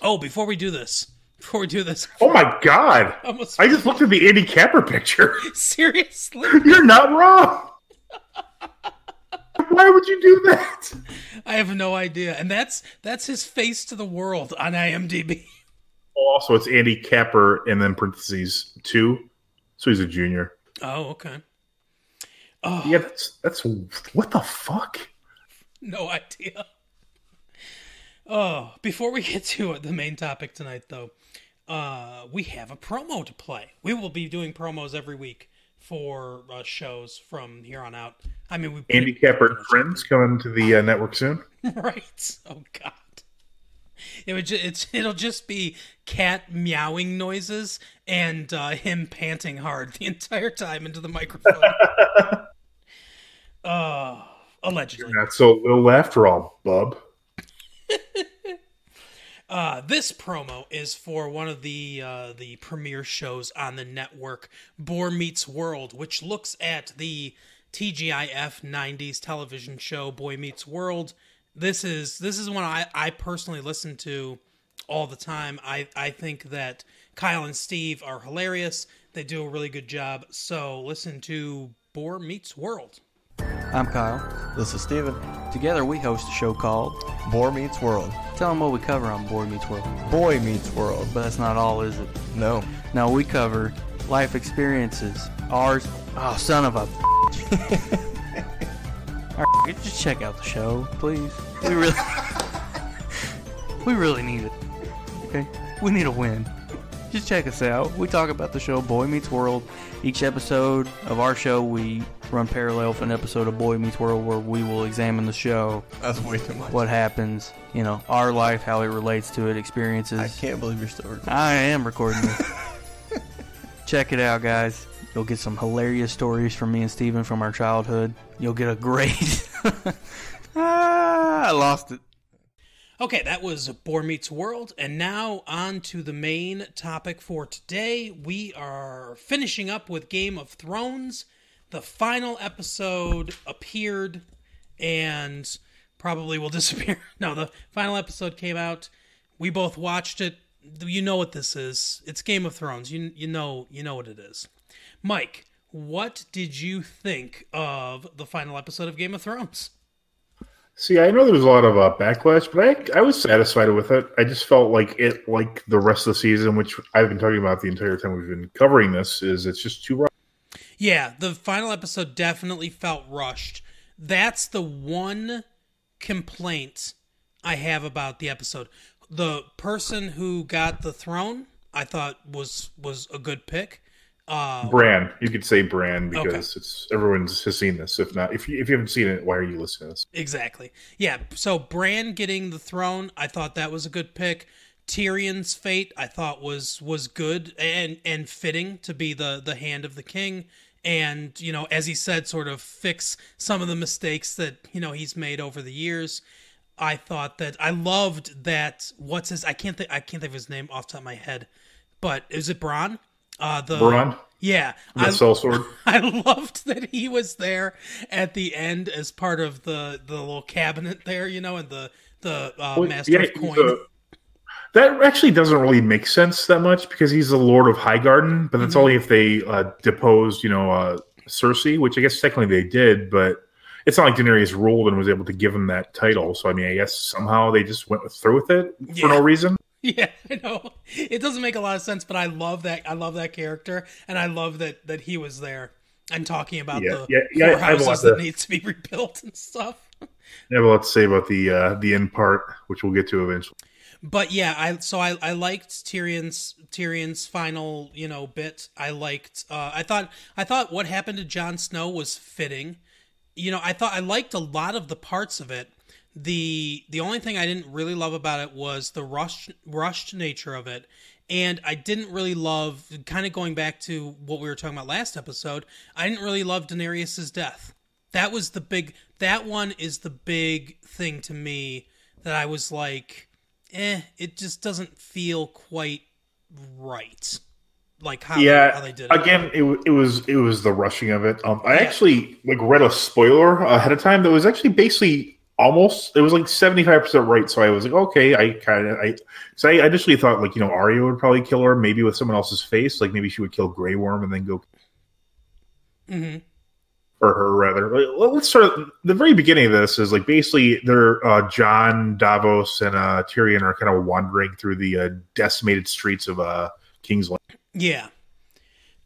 Oh, before we do this. Oh my god! Almost I just looked at the Andy Capper picture. Seriously? You're not wrong! Why would you do that? I have no idea. And that's his face to the world on IMDb. Also, it's Andy Capper and then parentheses 2. So he's a junior. Oh, okay. Oh. Yeah, that's what the fuck? No idea. Oh, before we get to the main topic tonight, though, we have a promo to play. We will be doing promos every week for shows from here on out. I mean, Andy Capper and Friends coming to the network soon. Right? Oh God. It'll just be cat meowing noises and him panting hard the entire time into the microphone. Allegedly. You're not so little after all, bub. This promo is for one of the premiere shows on the network, Boar Meets World, which looks at the TGIF 90s television show Boy Meets World. This is one I personally listen to all the time. I think that Kyle and Steve are hilarious. They do a really good job. So listen to Boar Meets World. I'm Kyle. This is Steven. Together we host a show called Boar Meets World. Tell them what we cover on Boy Meets World. Boy Meets World. But that's not all, is it? No. No, we cover life experiences. Ours. Oh, son of a... Alright, just check out the show, please. We really need it. Okay? We need a win. Just check us out. We talk about the show Boy Meets World. Each episode of our show, we run parallel with an episode of Boy Meets World where we will examine the show. That's way too much. What happens, our life, how it relates to it, experiences. I can't believe you're still recording. I am recording this. Check it out, guys. You'll get some hilarious stories from me and Steven from our childhood. You'll get a great... I lost it. Okay, that was Boar Meets World, and now on to the main topic for today. We are finishing up with Game of Thrones. The final episode appeared and probably will disappear. No, the final episode came out. We both watched it. You know what this is. It's Game of Thrones. You know what it is. Mike, what did you think of the final episode of Game of Thrones? See, I know there was a lot of backlash, but I was satisfied with it. I just felt like it, like the rest of the season, which I've been talking about the entire time we've been covering this, is it's just too rough. Yeah, the final episode definitely felt rushed. That's the one complaint I have about the episode. The person who got the throne, I thought was a good pick. Bran, you could say Bran because okay. It's everyone has seen this. If not, if you haven't seen it, why are you listening to this? Exactly. Yeah. So Bran getting the throne, I thought that was a good pick. Tyrion's fate, I thought was good and fitting to be the hand of the king, and as he said, sort of fix some of the mistakes that he's made over the years. I thought that I loved that. What's his? I can't think of his name off the top of my head, but is it Bronn? Bronn? Yeah. The sellsword. I loved that he was there at the end as part of the little cabinet there, and the Master of Coin. That actually doesn't really make sense that much because he's the Lord of Highgarden, but that's only if they deposed, Cersei, which I guess technically they did, but it's not like Daenerys ruled and was able to give him that title. So, I mean, I guess somehow they just went through with it for no reason. Yeah, I know. It doesn't make a lot of sense, but I love that. I love that character, and I love that he was there and talking about the houses that need to be rebuilt and stuff. I have a lot to say about the end part, which we'll get to eventually. But yeah, I liked Tyrion's final bit. I thought what happened to Jon Snow was fitting. I liked a lot of the parts of it. The only thing I didn't really love about it was the rushed nature of it, And I didn't really love, kind of going back to what we were talking about last episode, I didn't really love Daenerys' death. That one is the big thing to me that I was like, it just doesn't feel quite right. Like how they did it. Again, it was the rushing of it. I actually read a spoiler ahead of time that was actually basically almost, it was like 75% right. So I was like, okay, I initially thought Arya would probably kill her, maybe with someone else's face, like maybe she would kill Grey Worm and then go. Mm-hmm. Or her rather. Let's start at the very beginning of this. Is like basically they're Jon, Davos, and Tyrion are kind of wandering through the decimated streets of King's Landing. Yeah.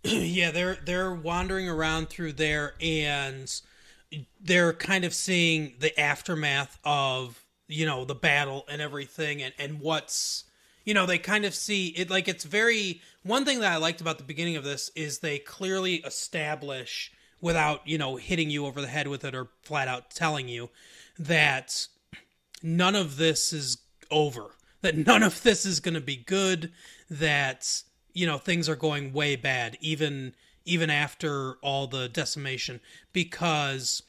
Yeah, they're wandering around through there, and they're kind of seeing the aftermath of, the battle and everything, and what's, they kind of see it. Like, it's very, one thing that I liked about the beginning of this is they clearly establish, without, hitting you over the head with it or flat out telling you, that none of this is over, that none of this is going to be good, that things are going way bad, even after all the decimation, because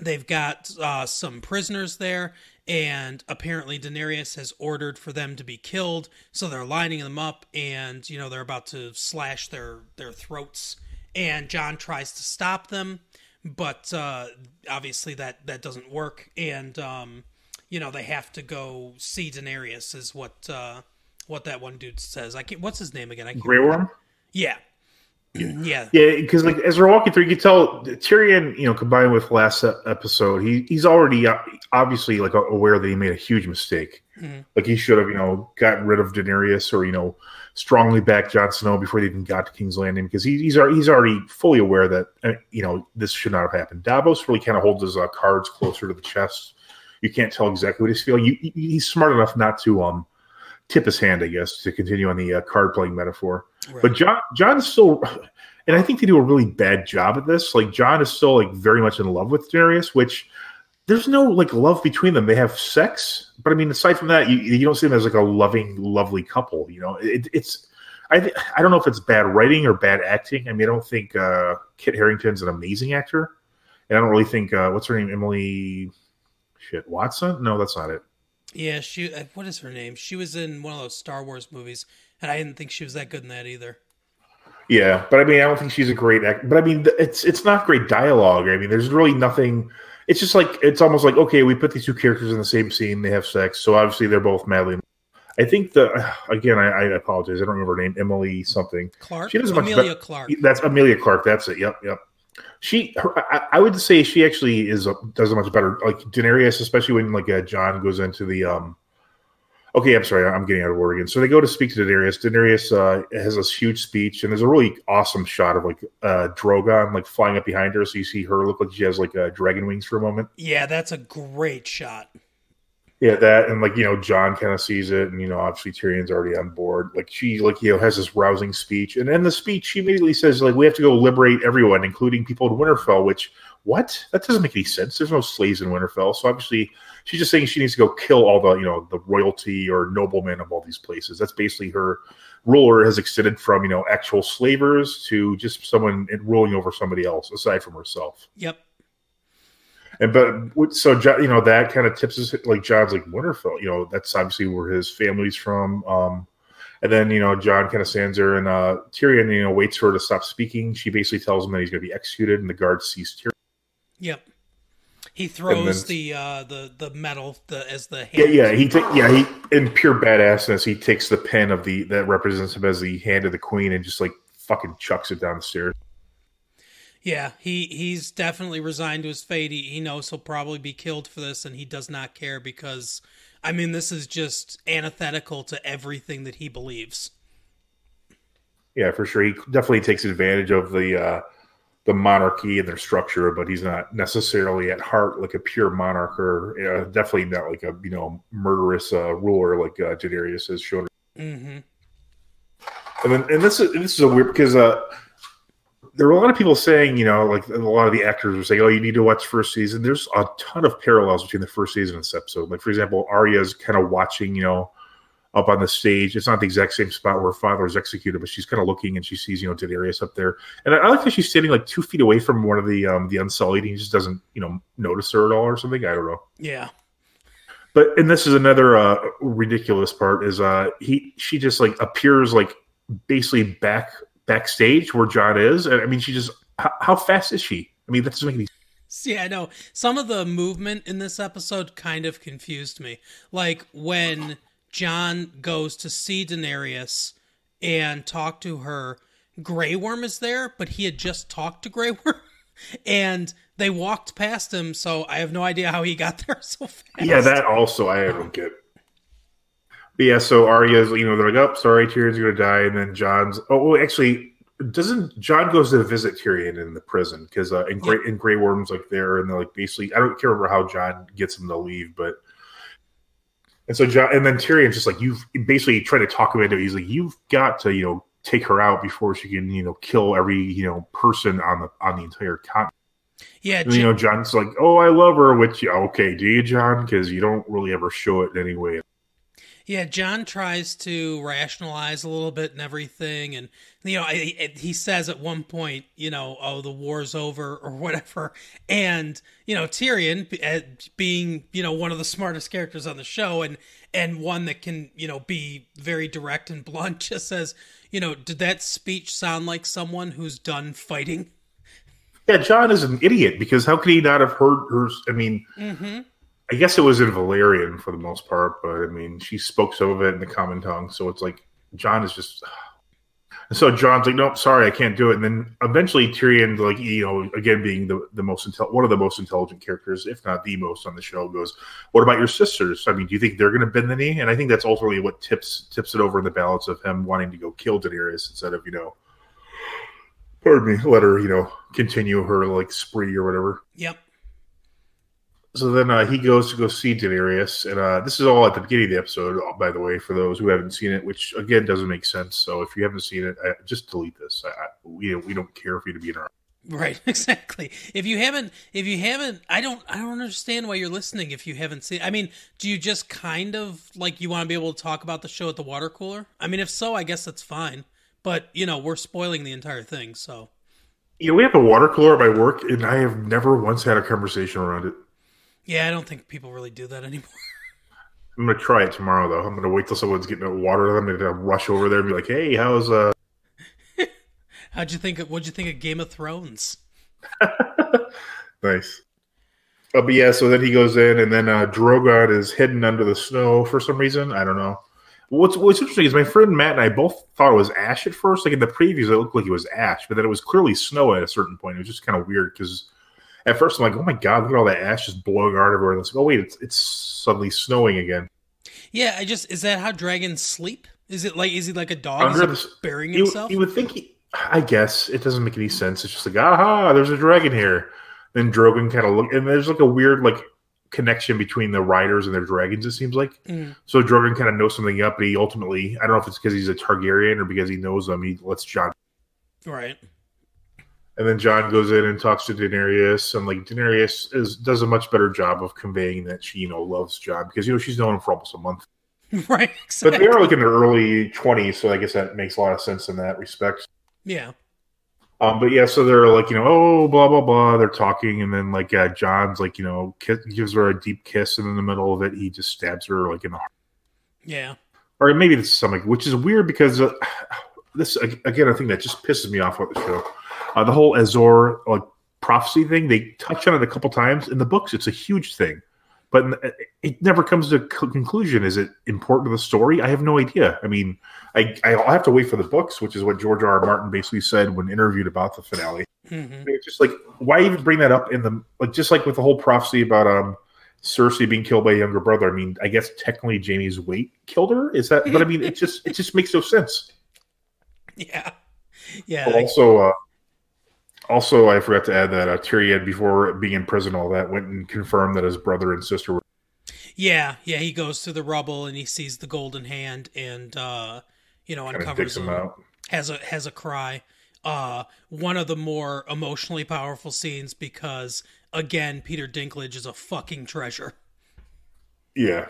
they've got some prisoners there, and apparently Daenerys has ordered for them to be killed, so they're lining them up, and they're about to slash their throats, and Jon tries to stop them, but obviously that doesn't work, and they have to go see Daenerys, is what that one dude says. What's his name again? Grey Worm? Yeah. Yeah. Yeah, because as we're walking through, you can tell Tyrion, combined with last episode, he's already obviously aware that he made a huge mistake. Mm-hmm. Like he should have, gotten rid of Daenerys or, strongly backed Jon Snow before they even got to King's Landing, because he's already fully aware that, this should not have happened. Davos really kind of holds his cards closer to the chest. You can't tell exactly what he's feeling. He's smart enough not to tip his hand, I guess, to continue on the card playing metaphor. Right. But Jon's still, and I think they do a really bad job at this. Like, Jon is still very much in love with Daenerys, which there's no love between them. They have sex, but I mean, aside from that, you don't see them as a loving, lovely couple. It's I don't know if it's bad writing or bad acting. I mean, I don't think Kit Harington's an amazing actor, and I don't really think what's her name, Emily Watson? No, that's not it. Yeah, what is her name? She was in one of those Star Wars movies, and I didn't think she was that good in that either. Yeah, but I mean, I don't think she's a great actor. But I mean, it's not great dialogue. I mean, there's really nothing. It's just it's almost like, okay, we put these two characters in the same scene. They have sex, so obviously they're both madly. I think again, I apologize. I don't remember her name. Emily something. Clark. She doesn't Amelia Clark. That's Amelia Clark. That's it. Yep. I would say she actually does a much better, like Daenerys, especially when Jon goes into the okay, I'm sorry, I'm getting out of order again. So they go to speak to Daenerys. Daenerys has this huge speech, and there's a really awesome shot of Drogon flying up behind her, so you see her look like she has dragon wings for a moment. Yeah, that's a great shot. Yeah, that, and Jon kind of sees it, and obviously Tyrion's already on board. She has this rousing speech, and in the speech she immediately says we have to go liberate everyone, including people in Winterfell. Which, what? That doesn't make any sense. There's no slaves in Winterfell, so obviously she's just saying she needs to go kill all the the royalty or noblemen of all these places. That's basically her ruler has extended from actual slavers to just someone ruling over somebody else aside from herself. Yep. So that kind of tips us Jon's Winterfell. That's obviously where his family's from. And then Jon kind of stands there, and Tyrion waits for her to stop speaking. She basically tells him that he's going to be executed, and the guards seize Tyrion. Yep. He throws the medal as the hand. He in pure badassness he takes the pen that represents him as the hand of the queen and just fucking chucks it down the stairs. Yeah, he's definitely resigned to his fate. He knows he'll probably be killed for this, and he does not care because, I mean, this is just antithetical to everything that he believes. Yeah, for sure. He definitely takes advantage of the monarchy and their structure, but he's not necessarily at heart a pure monarch, or definitely not a murderous ruler like Daenerys has shown. Mm-hmm. And this is a weird, because there were a lot of people saying, a lot of the actors were saying, oh, you need to watch first season. There's a ton of parallels between the first season and this episode. For example, Arya's kind of watching, up on the stage. It's not the exact same spot where her father was executed, but she's kind of looking and she sees, Daenerys up there. And I like that she's standing like 2 feet away from one of the Unsullied. And he just doesn't, notice her at all or something. I don't know. Yeah. And this is another ridiculous part is she just like appears like basically backstage where Jon is. And I mean, she just, how fast is she? I mean, that doesn't make any sense. See, I know. Some of the movement in this episode kind of confused me. Like when Jon goes to see Daenerys and talk to her, Grey Worm is there, but he had just talked to Grey Worm. And they walked past him, so I have no idea how he got there so fast. Yeah, that also I don't get. But yeah, so Arya's, they're like, oh, sorry, Tyrion's going to die. And then Jon's, actually, doesn't Jon goes to visit Tyrion in the prison? Because in Grey Worm's like there, and they're like basically, I can't remember how Jon gets him to leave, but. And so Jon, and then Tyrion's just like, you've basically tried to talk him into it. He's like, you've got to, take her out before she can, kill every, person on the entire continent. Yeah. And, Jon's like, oh, I love her, which, okay, do you, Jon? Because you don't really ever show it anyway. Yeah, Jon tries to rationalize a little bit and everything, and he says at one point, oh, the war's over or whatever, and Tyrion, being one of the smartest characters on the show, and one that can be very direct and blunt, just says, did that speech sound like someone who's done fighting? Yeah, Jon is an idiot because how could he not have heard her? I mean. Mm-hmm. I guess it was in Valyrian for the most part, but I mean, she spoke some of it in the common tongue, so it's like Jon is just. And so Jon's like, nope, sorry, I can't do it. And then eventually Tyrion, like again being the most one of the most intelligent characters, if not the most on the show, goes, "What about your sisters? I mean, do you think they're going to bend the knee?" And I think that's ultimately what tips it over in the balance of him wanting to go kill Daenerys instead of pardon me, let her continue her like spree or whatever. Yep. So then he goes to go see Daenerys, and this is all at the beginning of the episode, by the way, for those who haven't seen it, which, again, doesn't make sense. So if you haven't seen it, just delete this. We don't care for you to be in our... Right, exactly. If you haven't, I don't understand why you're listening if you haven't seen. I mean, do you just kind of like you want to be able to talk about the show at the water cooler? I mean, if so, I guess that's fine. But we're spoiling the entire thing, so. We have a water cooler at my work, and I have never once had a conversation around it. Yeah, I don't think people really do that anymore. I'm gonna try it tomorrow, though. I'm gonna wait till someone's getting water. I'm gonna rush over there and be like, "Hey, how's What'd you think of Game of Thrones? Nice. But yeah, so then he goes in, and then Drogon is hidden under the snow for some reason. I don't know. What's interesting is my friend Matt and I both thought it was ash at first. Like in the previews, it looked like it was ash, but then it was clearly snow at a certain point. It was just kind of weird because at first I'm like, oh my god, look at all that ash just blowing out everywhere. And it's like, oh wait, it's suddenly snowing again. Yeah, is that how dragons sleep? Is he like a dog burying himself? You would think I guess it doesn't make any sense. It's just like, aha, there's a dragon here. Then Drogon kind of look, and there's like a weird like connection between the riders and their dragons, it seems like. So Drogon kind of knows something up, but he ultimately, I don't know if it's because he's a Targaryen or because he knows them, he lets Jon. Right. And then Jon goes in and talks to Daenerys, and like Daenerys does a much better job of conveying that she, loves Jon because she's known him for almost a month. Right. Exactly. But they are like in their early 20s, so I guess that makes a lot of sense in that respect. Yeah. But yeah, so they're like, oh, blah, blah, blah. They're talking, and then like Jon's like, gives her a deep kiss, and in the middle of it, he just stabs her like in the heart. Yeah. Or maybe it's something, which is weird because this, again, I think that just pisses me off about the show. The whole Azor like prophecy thing, they touch on it a couple times. In the books, it's a huge thing. But it never comes to a conclusion. Is it important to the story? I have no idea. I mean, I'll have to wait for the books, which is what George R. R. Martin basically said when interviewed about the finale. Mm-hmm. It's just like, why even bring that up in the just like with the whole prophecy about Cersei being killed by a younger brother? I mean, I guess technically Jaime's weight killed her. Is that? But I mean, it just makes no sense. Yeah, yeah. But also, I forgot to add that Tyrion, before being in prison, all that, went and confirmed that his brother and sister were. Yeah. He goes to the rubble and he sees the golden hand and uncovers them. Out. Has a cry. One of the more emotionally powerful scenes because again, Peter Dinklage is a fucking treasure. Yeah,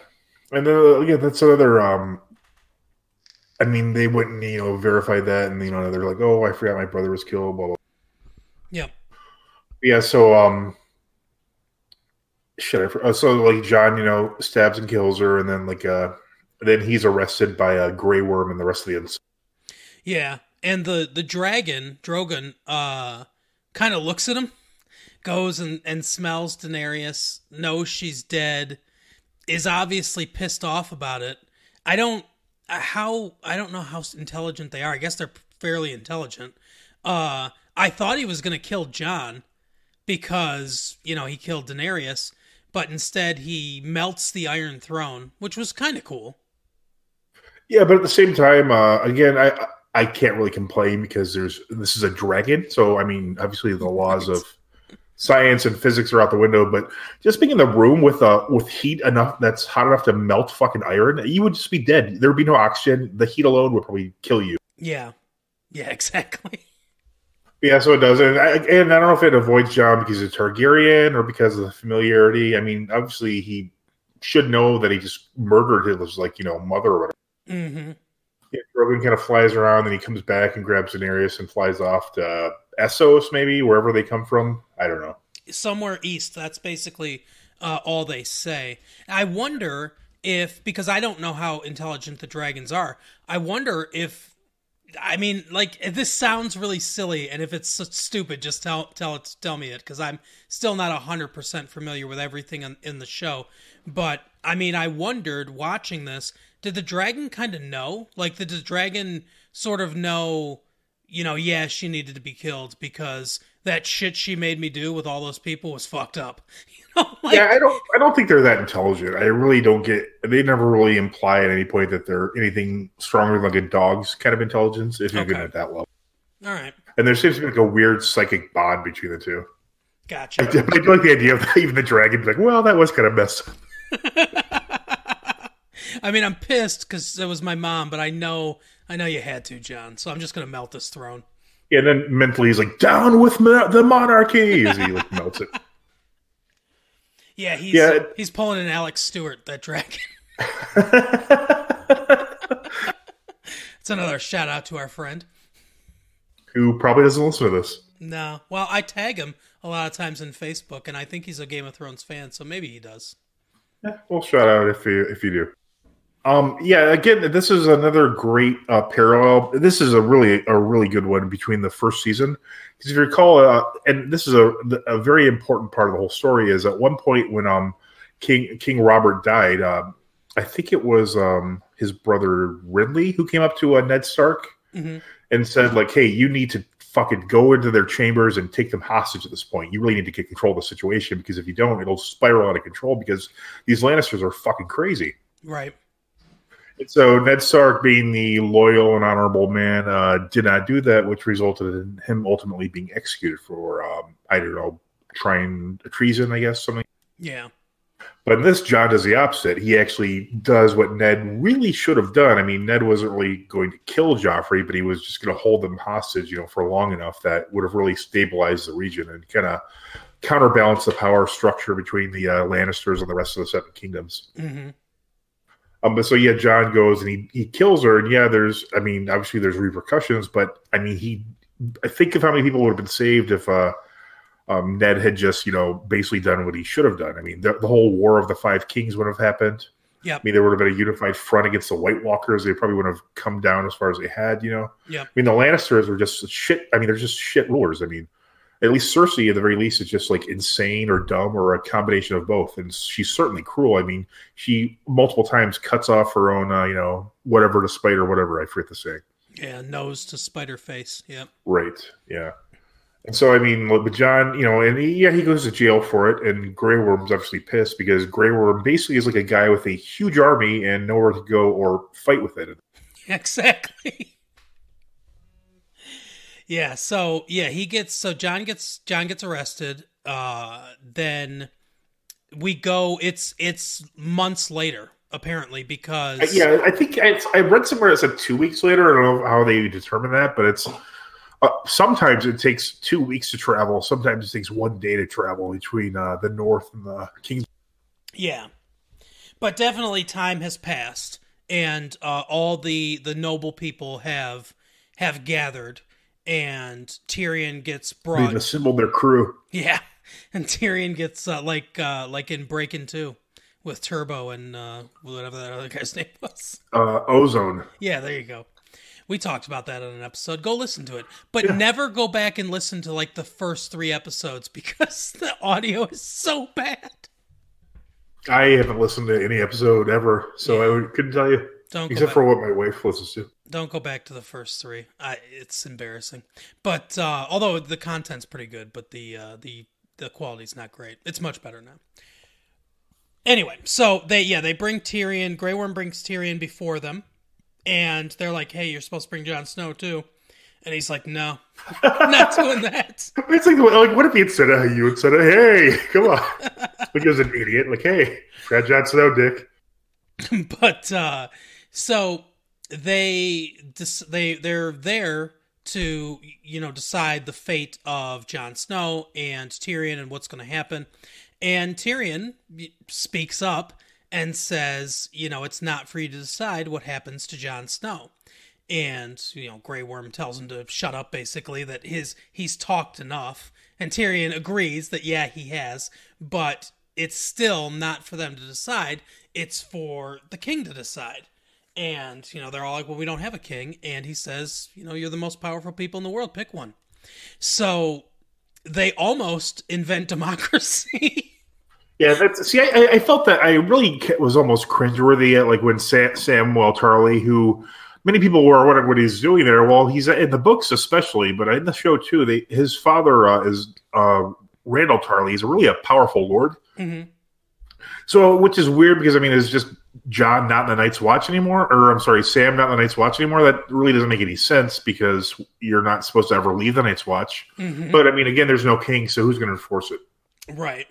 and then that's another I mean, they wouldn't, verify that, and they're like, "Oh, I forgot my brother was killed." Blah blah. Yeah. Yeah. So shit. So like John, stabs and kills her, and then then he's arrested by a Grey Worm and the rest of the insects. Yeah, and the dragon Drogon kind of looks at him, goes and smells Daenerys, knows she's dead, is obviously pissed off about it. I don't know how intelligent they are. I guess they're fairly intelligent. I thought he was going to kill Jon because, he killed Daenerys, but instead he melts the Iron Throne, which was kind of cool. Yeah, but at the same time, again, I can't really complain because this is a dragon. So, I mean, obviously the laws of science and physics are out the window, but just being in the room with heat enough that's hot enough to melt fucking iron, you would just be dead. There would be no oxygen. The heat alone would probably kill you. Yeah, exactly. Yeah, so it does. And I don't know if it avoids Jon because he's a Targaryen or because of the familiarity. I mean, obviously he should know that he just murdered his, mother or whatever. Mm-hmm. Yeah, Drogon kind of flies around, then he comes back and grabs Daenerys and flies off to Essos, maybe, wherever they come from. I don't know. Somewhere east. That's basically all they say. I wonder if, because I don't know how intelligent the dragons are, I wonder if, if this sounds really silly, and if it's so stupid, just tell me it, because I'm still not 100% familiar with everything in the show. But, I wondered, watching this, did the dragon kind of know? Like, did the dragon sort of know, yeah, she needed to be killed because that shit she made me do with all those people was fucked up? Yeah, I don't think they're that intelligent. I really don't get. They never really imply at any point that they're anything stronger than like a dog's kind of intelligence. If you're getting at that level, all right. And there seems to be like a weird psychic bond between the two. Gotcha. I do like the idea of that, even the dragon be like, well, that was kind of messed up. I'm pissed because it was my mom, but I know you had to, John. So I'm just gonna melt this throne. Yeah, and then mentally he's like, down with the monarchy as he melts it. Yeah, he's pulling an Alex Stewart, that dragon. It's another shout out to our friend who probably doesn't listen to this. No, well, I tag him a lot of times in Facebook, and I think he's a Game of Thrones fan, so maybe he does. Yeah, well, shout out if you do. Yeah, again, this is another great parallel. This is a really good one between the first season. Because if you recall, and this is a very important part of the whole story, is at one point when King Robert died, I think it was his brother Ridley who came up to Ned Stark and said, like, hey, you need to fucking go into their chambers and take them hostage at this point. You really need to get control of the situation, because if you don't, it'll spiral out of control, because these Lannisters are fucking crazy. Right. And so Ned Stark, being the loyal and honorable man, did not do that, which resulted in him ultimately being executed for, I don't know, trying treason, I guess, something. Yeah. But in this, Jon does the opposite. He actually does what Ned really should have done. I mean, Ned wasn't really going to kill Joffrey, but he was just going to hold them hostage, for long enough that would have really stabilized the region and kind of counterbalance the power structure between the Lannisters and the rest of the Seven Kingdoms. Mm-hmm. But so, yeah, Jon goes and he kills her. And, yeah, obviously there's repercussions. But, I think of how many people would have been saved if Ned had just, basically done what he should have done. I mean, the whole War of the Five Kings would have happened. Yeah. I mean, there would have been a unified front against the White Walkers. They probably would have come down as far as they had, Yeah. I mean, the Lannisters were just shit. I mean, they're just shit rulers. I mean, at least Cersei, at the very least, is just like insane or dumb or a combination of both. And she's certainly cruel. I mean, she multiple times cuts off her own, whatever to spite or whatever. I forget the saying. Yeah, nose to spite her face. Yep. Right. Yeah. And so, I mean, with Jon, and he goes to jail for it. And Grey Worm's obviously pissed because Grey Worm basically is like a guy with a huge army and nowhere to go or fight with it. Exactly. Yeah, so Jon gets arrested. Then we go. It's months later, apparently, because I think I read somewhere it said 2 weeks later. I don't know how they determine that, but it's sometimes it takes 2 weeks to travel. Sometimes it takes 1 day to travel between the North and the Kings. Yeah, but definitely time has passed, and all the noble people have gathered, and Tyrion gets brought. They've assembled their crew. Yeah, and Tyrion gets like in Breaking 2 with Turbo and whatever that other guy's name was. Ozone. Yeah, there you go. We talked about that on an episode. Go listen to it. But never go back and listen to like the first 3 episodes because the audio is so bad. I haven't listened to any episode ever, so I couldn't tell you. Except for what my wife listens to. Don't go back to the first 3. It's embarrassing. But although the content's pretty good, but the quality's not great. It's much better now. Anyway, so they bring Tyrion. Grey Worm brings Tyrion before them, and they're like, "Hey, you're supposed to bring Jon Snow too," and he's like, "No, I'm not doing that." It's like what if he had said, "You had said, hey, come on," like he was an idiot. Like, "Hey, grab Jon Snow, dick." But so they're there to decide the fate of Jon Snow and Tyrion and what's going to happen. And Tyrion speaks up and says, it's not for you to decide what happens to Jon Snow. And, Grey Worm tells him to shut up, basically, that he's talked enough. And Tyrion agrees that, yeah, he has, but it's still not for them to decide. It's for the king to decide. And, they're all like, well, we don't have a king. And he says, you're the most powerful people in the world. Pick one. So they almost invent democracy. Yeah, I felt that I really was almost cringeworthy at like when Samuel Tarly, who many people were wondering what he's doing there. Well, he's in the books especially, but in the show too. His father is Randall Tarly. He's really a powerful lord. Mm-hmm. So, which is weird because it's just John not in the Night's Watch anymore, or I'm sorry, Sam not in the Night's Watch anymore. That really doesn't make any sense because you're not supposed to ever leave the Night's Watch. Mm-hmm. But again, there's no king, so who's going to enforce it? Right.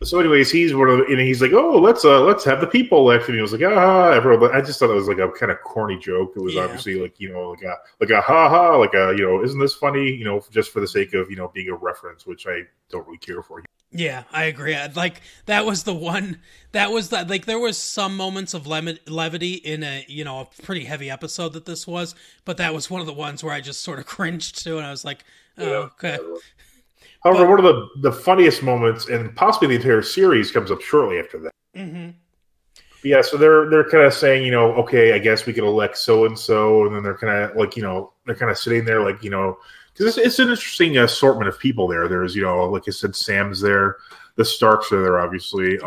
So, anyways, he's and he's like, "Oh, let's have the people elect." And he was like, everyone. I just thought it was like a kind of corny joke. It was obviously like a ha ha, like a isn't this funny? Just for the sake of being a reference, which I don't really care for. Yeah, I agree. Like that was the one. That was like there was some moments of levity in a a pretty heavy episode that this was, but that was one of the ones where I just sort of cringed to, and I was like, "Oh, okay." However, one of the funniest moments, and possibly the entire series, comes up shortly after that. Mm-hmm. Yeah, so they're kind of saying, okay, I guess we could elect so and so, and then they're kind of like, they're kind of sitting there, like, because it's an interesting assortment of people there. There's, like I said, Sam's there, the Starks are there, obviously.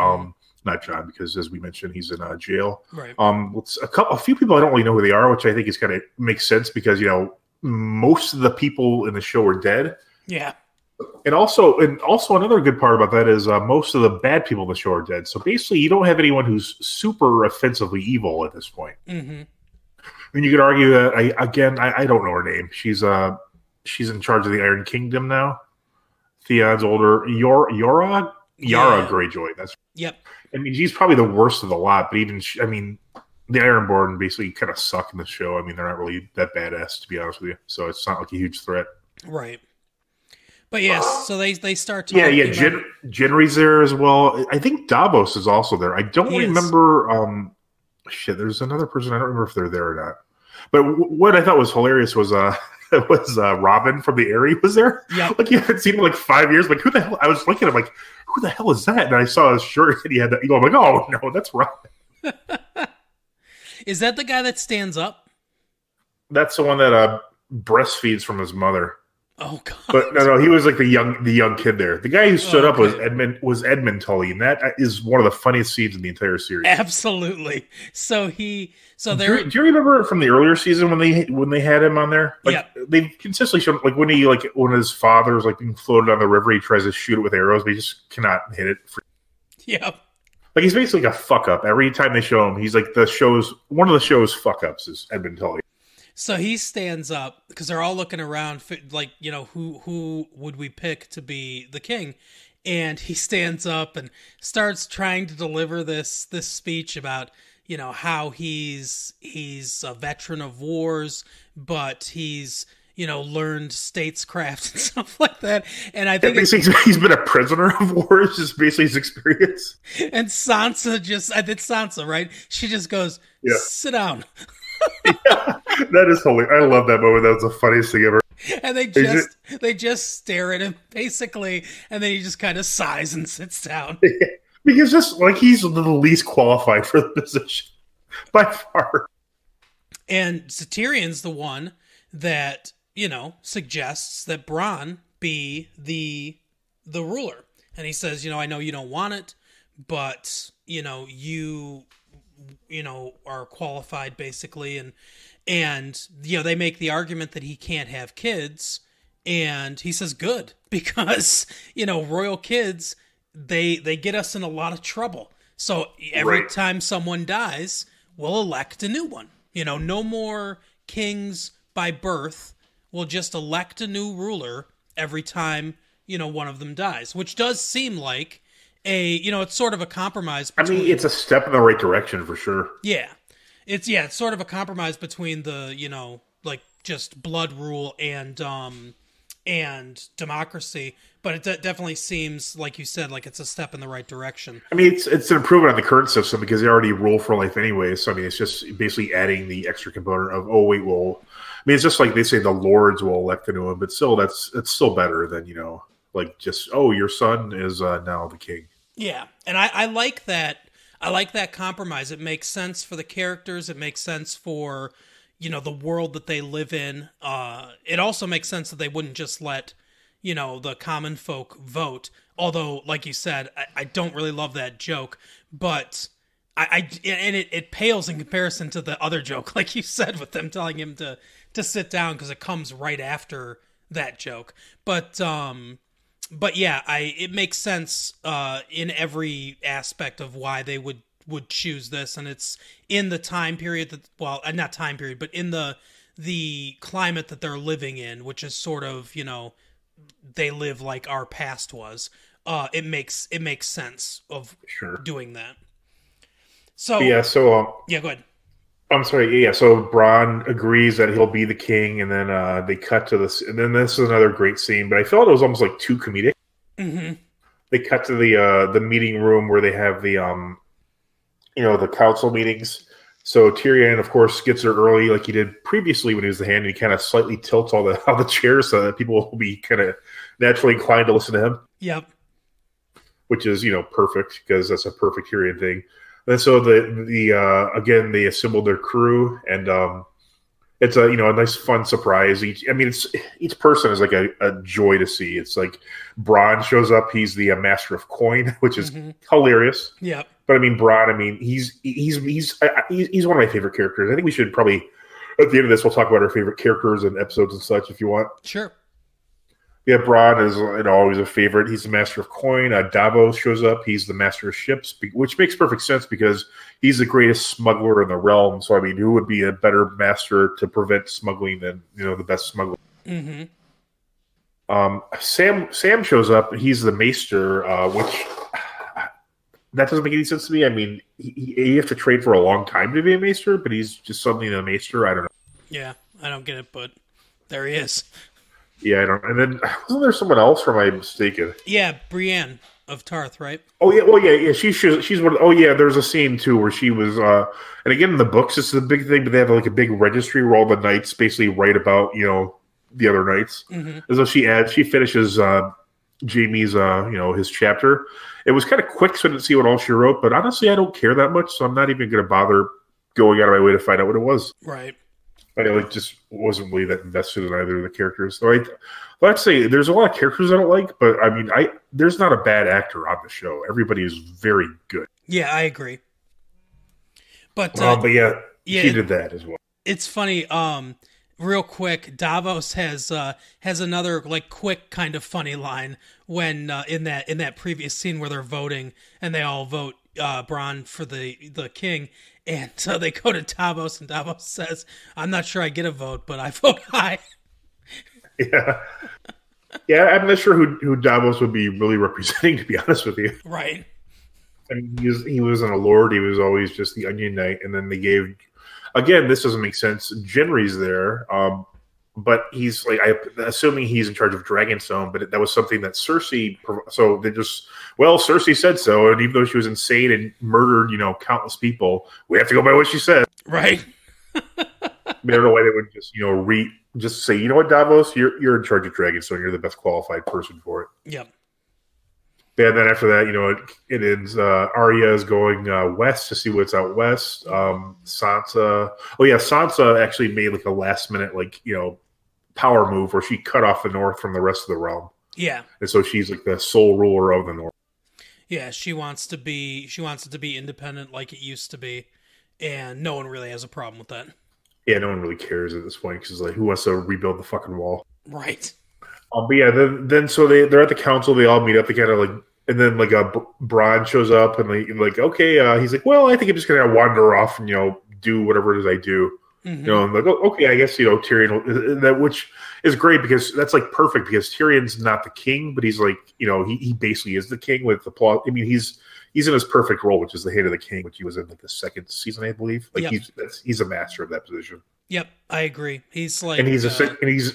Not John, because as we mentioned, he's in jail. Right. A few people I don't really know who they are, which I think is kind of makes sense because most of the people in the show are dead. Yeah. And also another good part about that is most of the bad people in the show are dead. So basically, you don't have anyone who's super offensively evil at this point. Mm-hmm. I mean, you could argue that I don't know her name. She's in charge of the Iron Kingdom now. Theon's older. Yara Greyjoy. That's yep. I mean, she's probably the worst of the lot. But even the Ironborn basically kind of suck in the show. I mean, they're not really that badass, to be honest with you. So it's not like a huge threat. Right. But yes, so they start talking. Yeah. Gendry's there as well. I think Davos is also there. I don't remember. There's another person. I don't remember if they're there or not. But what I thought was hilarious was Robin from the Eyrie was there. Yeah, like you haven't seen him in like 5 years. Like who the hell? I was looking at him like, who the hell is that? And I saw his shirt and he had that. I'm like, oh no, that's Robin. Is that the guy that stands up? That's the one that breastfeeds from his mother. Oh God! But no, he was like the young kid there. The guy who stood up was Edmund Tully, and that is one of the funniest scenes in the entire series. Absolutely. Do you remember from the earlier season when they had him on there? Like, yeah. They consistently showed when his father's like being floated on the river, he tries to shoot it with arrows, but he just cannot hit it. Yeah. Like he's basically a fuck up. Every time they show him, he's like one of the show's fuck ups is Edmund Tully. So he stands up because they're all looking around, like, who would we pick to be the king? And he stands up and starts trying to deliver this speech about, how he's a veteran of wars, but he's, learned statescraft and stuff like that. And I think he's been a prisoner of war. It's just basically his experience. And Sansa right? She just goes, Yeah. Sit down. That is hilarious. I love that moment. That was the funniest thing ever. And they just stare at him basically, and then he just kind of sighs and sits down. Because just like he's the least qualified for the position by far. And Satyrion's the one that, suggests that Bronn be the ruler. And he says, I know you don't want it, but you are qualified basically, and they make the argument that he can't have kids, and he says good, because royal kids, they get us in a lot of trouble. So every time someone dies, we'll elect a new one. No more kings by birth. We'll just elect a new ruler every time one of them dies, which does seem like it's sort of a compromise between, it's a step in the right direction for sure. Yeah. It's sort of a compromise between the, like just blood rule and democracy, but it definitely seems, like you said, like it's a step in the right direction. It's an improvement on the current system because they already rule for life anyway. So it's just basically adding the extra component of it's just like they say the lords will elect a new one, but still it's still better than like just your son is now the king. Yeah, and I like that. I like that compromise. It makes sense for the characters. It makes sense for, the world that they live in. It also makes sense that they wouldn't just let, the common folk vote. Although, like you said, I don't really love that joke. But it pales in comparison to the other joke, like you said, with them telling him to sit down, because it comes right after that joke. But yeah, it makes sense in every aspect of why they would choose this, and it's in the time period not time period, but in the climate that they're living in, which is sort of they live like our past was. It makes sense of doing that. So yeah, go ahead. I'm sorry. Yeah, so Bronn agrees that he'll be the king, and then they cut to this, and then this is another great scene. But I felt it was almost like too comedic. Mm-hmm. They cut to the meeting room where they have the the council meetings. So Tyrion, of course, gets there early, like he did previously when he was the hand. And he kind of slightly tilts all the chairs so that people will be kind of naturally inclined to listen to him. Yep. Which is perfect, because that's a perfect Tyrion thing. And so again, they assembled their crew, and it's a a nice fun surprise. Each person is like a joy to see. It's like Bronn shows up; he's the master of coin, which is hilarious. Yeah. But Bronn, he's one of my favorite characters. I think we should probably at the end of this we'll talk about our favorite characters and episodes and such if you want. Sure. Yeah, Bronn is always a favorite. He's the master of coin. Davos shows up. He's the master of ships, which makes perfect sense because he's the greatest smuggler in the realm. So, who would be a better master to prevent smuggling than, the best smuggler? Mm-hmm. Sam shows up. He's the maester, which that doesn't make any sense to me. You have to trade for a long time to be a maester, but he's just suddenly a maester. I don't know. Yeah, I don't get it, but there he is. Yeah, I don't. And then wasn't there someone else, or am I mistaken? Yeah, Brienne of Tarth, right? Oh yeah, well yeah. She's one. Oh yeah, there's a scene too where she was. And again, in the books, this is a big thing, but they have like a big registry where all the knights basically write about the other knights. Mm-hmm. As though she finishes Jamie's his chapter. It was kind of quick, so I didn't see what all she wrote. But honestly, I don't care that much, so I'm not even going to bother going out of my way to find out what it was. Right. I just wasn't really that invested in either of the characters. So I'd say there's a lot of characters I don't like, but there's not a bad actor on the show. Everybody is very good. Yeah, I agree. But yeah, she did that as well. It's funny. Real quick, Davos has another like quick kind of funny line when in that previous scene where they're voting and they all vote Bronn for the king. And so they go to Davos, and Davos says, "I'm not sure I get a vote, but I vote aye." Yeah, I'm not sure who Davos would be really representing, to be honest with you. Right. He wasn't a lord; he was always just the Onion Knight. And then they gave, again, this doesn't make sense. Gendry's there, but he's like, assuming he's in charge of Dragonstone, but that was something that Cersei. So they just, Cersei said so, and even though she was insane and murdered, countless people, we have to go by what she said. Right. I don't know why they wouldn't just, just say, you know what, Davos, you're in charge of Dragonstone. You're the best qualified person for it. Yep. And then after that, it ends. Arya is going west to see what's out west. Sansa. Oh yeah, Sansa actually made like a last minute power move where she cut off the north from the rest of the realm. Yeah. And so she's like the sole ruler of the north. Yeah, she wants it to be independent like it used to be, and no one really has a problem with that. Yeah, no one really cares at this point because who wants to rebuild the fucking wall? Right. But yeah, then so they're at the council. They all meet up. They kind of and then Bronn shows up and okay. He's like, well, I think I'm just gonna wander off and do whatever it is I do. Mm-hmm. I'm like, oh, okay, I guess Tyrion which is great because that's perfect because Tyrion's not the king, but he's he basically is the king with the plot. I mean, he's in his perfect role, which is the hand of the king, which he was in the second season, I believe. Yep. He's a master of that position. Yep, I agree. He's and he's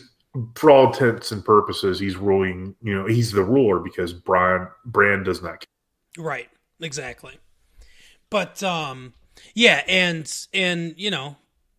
for all intents and purposes, he's ruling. He's the ruler because Bran does not care. Right, exactly. But yeah, and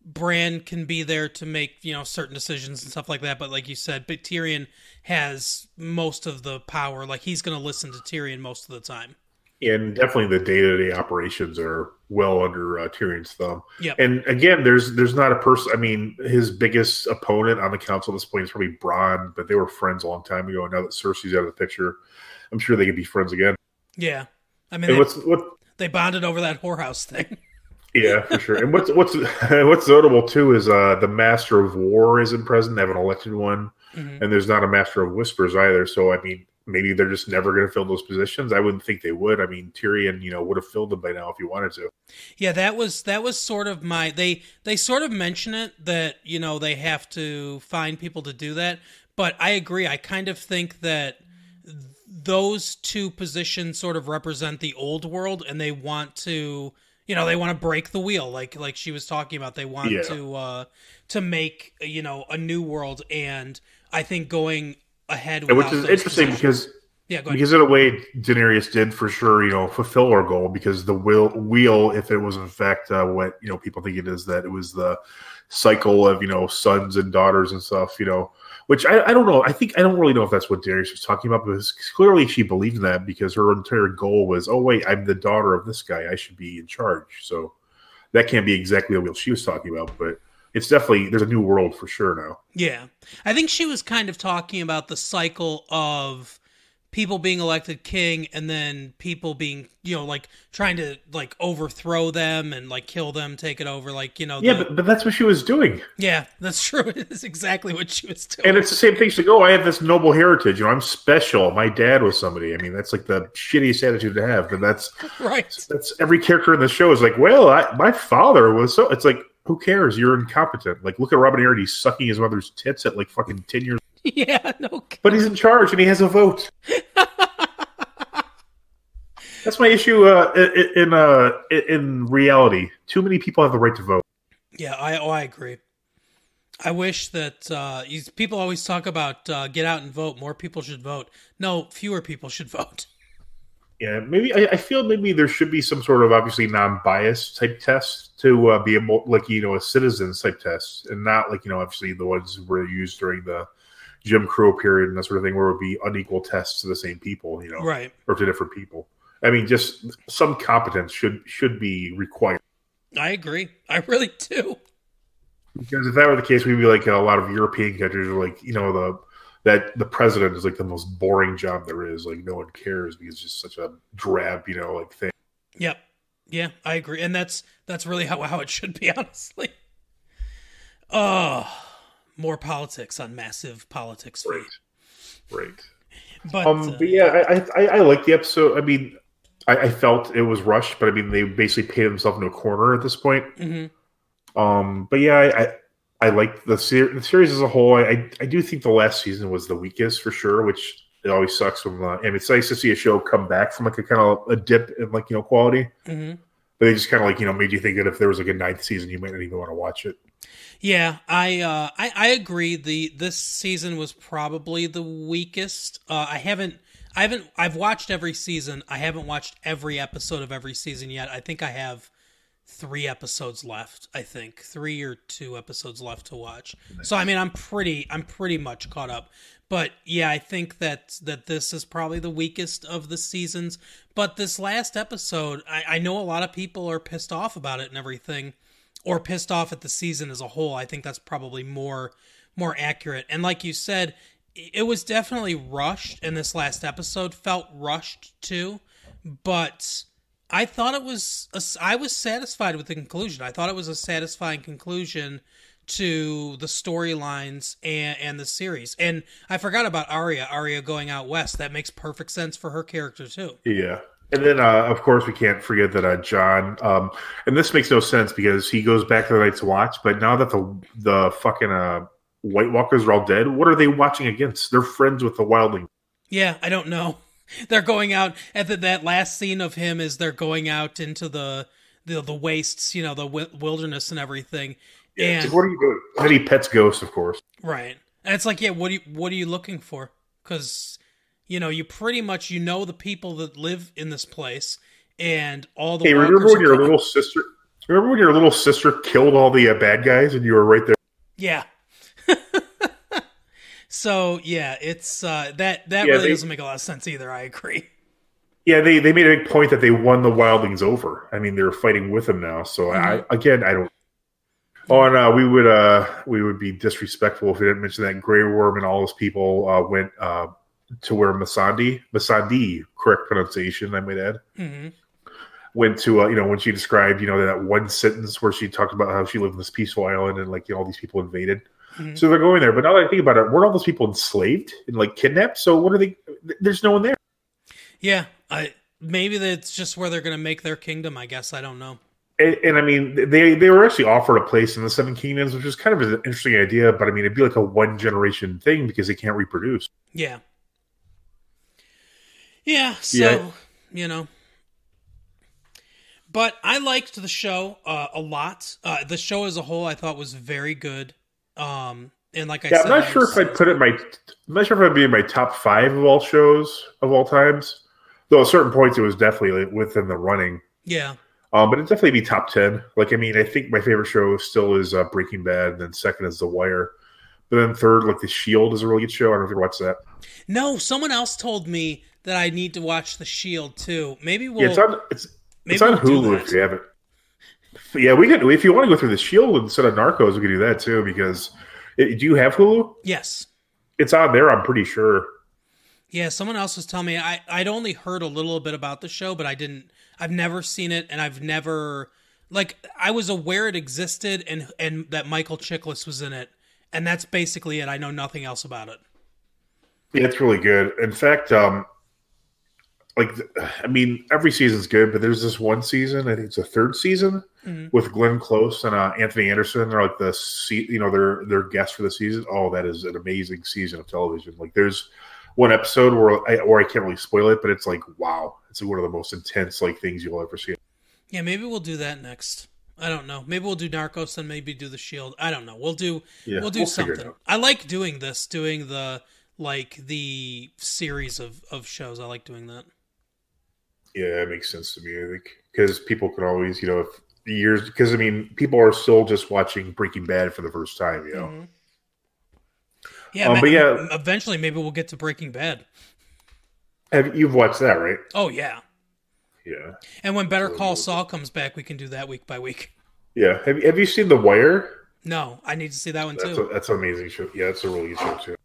Bran can be there to make, certain decisions and stuff like that. But like you said, but Tyrion has most of the power. He's going to listen to Tyrion most of the time. And definitely the day-to-day operations are well under Tyrion's thumb. Yep. And again, there's not a person. I mean, his biggest opponent on the council at this point is probably Bronn, but they were friends a long time ago. And now that Cersei's out of the picture, I'm sure they could be friends again. Yeah. I mean, they bonded over that whorehouse thing. Yeah, for sure. And what's notable too is the Master of War isn't present. They have an elected one, and there's not a Master of Whispers either. So I mean, maybe they're just never going to fill those positions. I wouldn't think they would. I mean, Tyrion, would have filled them by now if he wanted to. Yeah, that was sort of they sort of mention it that they have to find people to do that. But I agree. I kind of think that those two positions sort of represent the old world, and they want to. They want to break the wheel, like she was talking about. They want to make a new world, and I think going ahead, which is interesting because in a way Daenerys did for sure, fulfill her goal because the wheel, if it was in fact what people think it is, that it was the cycle of sons and daughters and stuff, which I don't know. I don't really know if that's what Daenerys was talking about, but clearly she believed in that because her entire goal was, oh wait, I'm the daughter of this guy, I should be in charge. So that can't be exactly the wheel she was talking about, but it's definitely, there's a new world for sure now. Yeah, I think she was kind of talking about the cycle of people being elected king and then people being, trying to overthrow them and kill them, take it over, but that's what she was doing. Yeah, that's true. It's exactly what she was doing. And it's the same thing. She's like, oh, I have this noble heritage. I'm special. My dad was somebody. I mean, that's the shittiest attitude to have. But that's right. That's every character in the show is my father was so. It's who cares? You're incompetent. Look at Robin Hood. He's sucking his mother's tits at fucking 10 years. Yeah, no. But he's in charge and he has a vote. That's my issue in reality. Too many people have the right to vote. Yeah, I agree. I wish that people always talk about get out and vote. More people should vote. No, fewer people should vote. Yeah, maybe I feel maybe there should be some sort of obviously non-biased type test to be a citizens type test, and not obviously the ones who were used during the Jim Crow period and that sort of thing, where it would be unequal tests to the same people, right, or to different people. I mean, just some competence should be required. I agree. I really do. Because if that were the case, we'd be like a lot of European countries, that the president is the most boring job there is. No one cares because it's just such a drab, thing. Yep. Yeah, I agree, and that's really how it should be, honestly. More politics on Massive Politics Feed. Right. But yeah, I like the episode. I mean, I felt it was rushed, but I mean, they basically painted themselves into a corner at this point. Mm-hmm. But yeah, I like the series as a whole. I do think the last season was the weakest for sure, which it always sucks when. And it's nice to see a show come back from a kind of a dip in quality. Mm-hmm. But they just kind of made you think that if there was a ninth season, you might not even want to watch it. Yeah, I agree. This season was probably the weakest. I've watched every season. I haven't watched every episode of every season yet. I think I have 3 episodes left, I think. 3 or 2 episodes left to watch. So I mean, I'm pretty much caught up. But yeah, I think that this is probably the weakest of the seasons. But this last episode, I know a lot of people are pissed off about it and everything, or pissed off at the season as a whole. I think that's probably more accurate. And like you said, it was definitely rushed, and this last episode felt rushed too. But I thought I was satisfied with the conclusion. I thought it was a satisfying conclusion to the storylines and the series. And I forgot about Arya going out west. That makes perfect sense for her character too. Yeah. And then, of course, we can't forget that John, and this makes no sense because he goes back to the Night's Watch, but now that the fucking White Walkers are all dead, what are they watching against? They're friends with the Wildlings. Yeah, I don't know. They're going out at that last scene of him is they're going out into the wastes, the wilderness and everything. Yeah, and what are you doing? And then he pets Ghost, of course. Right. And it's like, yeah, what are you looking for? Because, you pretty much, the people that live in this place and all the Hey, remember when your little sister... Remember when your little sister killed all the bad guys and you were right there? Yeah. So, yeah, it's... that really doesn't make a lot of sense either, I agree. Yeah, they made a big point that they won the Wildlings over. I mean, they're fighting with them now. So, I don't... Oh, and we would be disrespectful if we didn't mention that Grey Worm and all those people went to where Masandi, correct pronunciation, I might add, went to, when she described, that one sentence where she talked about how she lived in this peaceful island and, all these people invaded. Mm-hmm. So they're going there. But now that I think about it, weren't all those people enslaved and, kidnapped? So what are they? There's no one there. Yeah, maybe that's just where they're going to make their kingdom, I guess. I don't know. And I mean, they were actually offered a place in the Seven Kingdoms, which is kind of an interesting idea. But I mean, it'd be like a one generation thing because they can't reproduce. Yeah. Yeah. So But I liked the show a lot. The show as a whole, I thought was very good. And like I said, I'm not sure if I'd put it I'm not sure if I'd be in my top 5 of all shows of all times. Though at certain points, it was definitely within the running. Yeah. But it'd definitely be top 10. I think my favorite show still is Breaking Bad, and then second is The Wire. But then third, The Shield is a really good show. I don't know if you watched that. No, someone else told me that I need to watch The Shield too. Maybe we'll. Yeah, it's on Hulu if you haven't. Yeah, we could. If you want to go through The Shield instead of Narcos, we could do that too. Because do you have Hulu? Yes, it's on there. I'm pretty sure. Yeah, someone else was telling me. I'd only heard a little bit about the show, but I've never seen it, and I've never I was aware it existed and that Michael Chiklis was in it, and that's basically it. I know nothing else about it. Yeah, it's really good. In fact, every season's good, but there's this one season, I think it's the 3rd season, with Glenn Close and Anthony Anderson. They're they're guests for the season. Oh, that is an amazing season of television. There's one episode where I can't really spoil it, but it's wow. It's one of the most intense things you'll ever see. Yeah, maybe we'll do that next. I don't know. Maybe we'll do Narcos and maybe do The Shield. I don't know. We'll do something. I like doing the the series of shows. I like doing that. Yeah, it makes sense to me, I think. Because people can always, because people are still just watching Breaking Bad for the first time, Mm-hmm. Yeah, but yeah. Eventually maybe we'll get to Breaking Bad. You've watched that, right? Oh, yeah. Yeah. And when Better Call Saul comes back, we can do that week by week. Yeah. Have you seen The Wire? No, I need to see that one too. That's an amazing show. Yeah, it's a really good show too.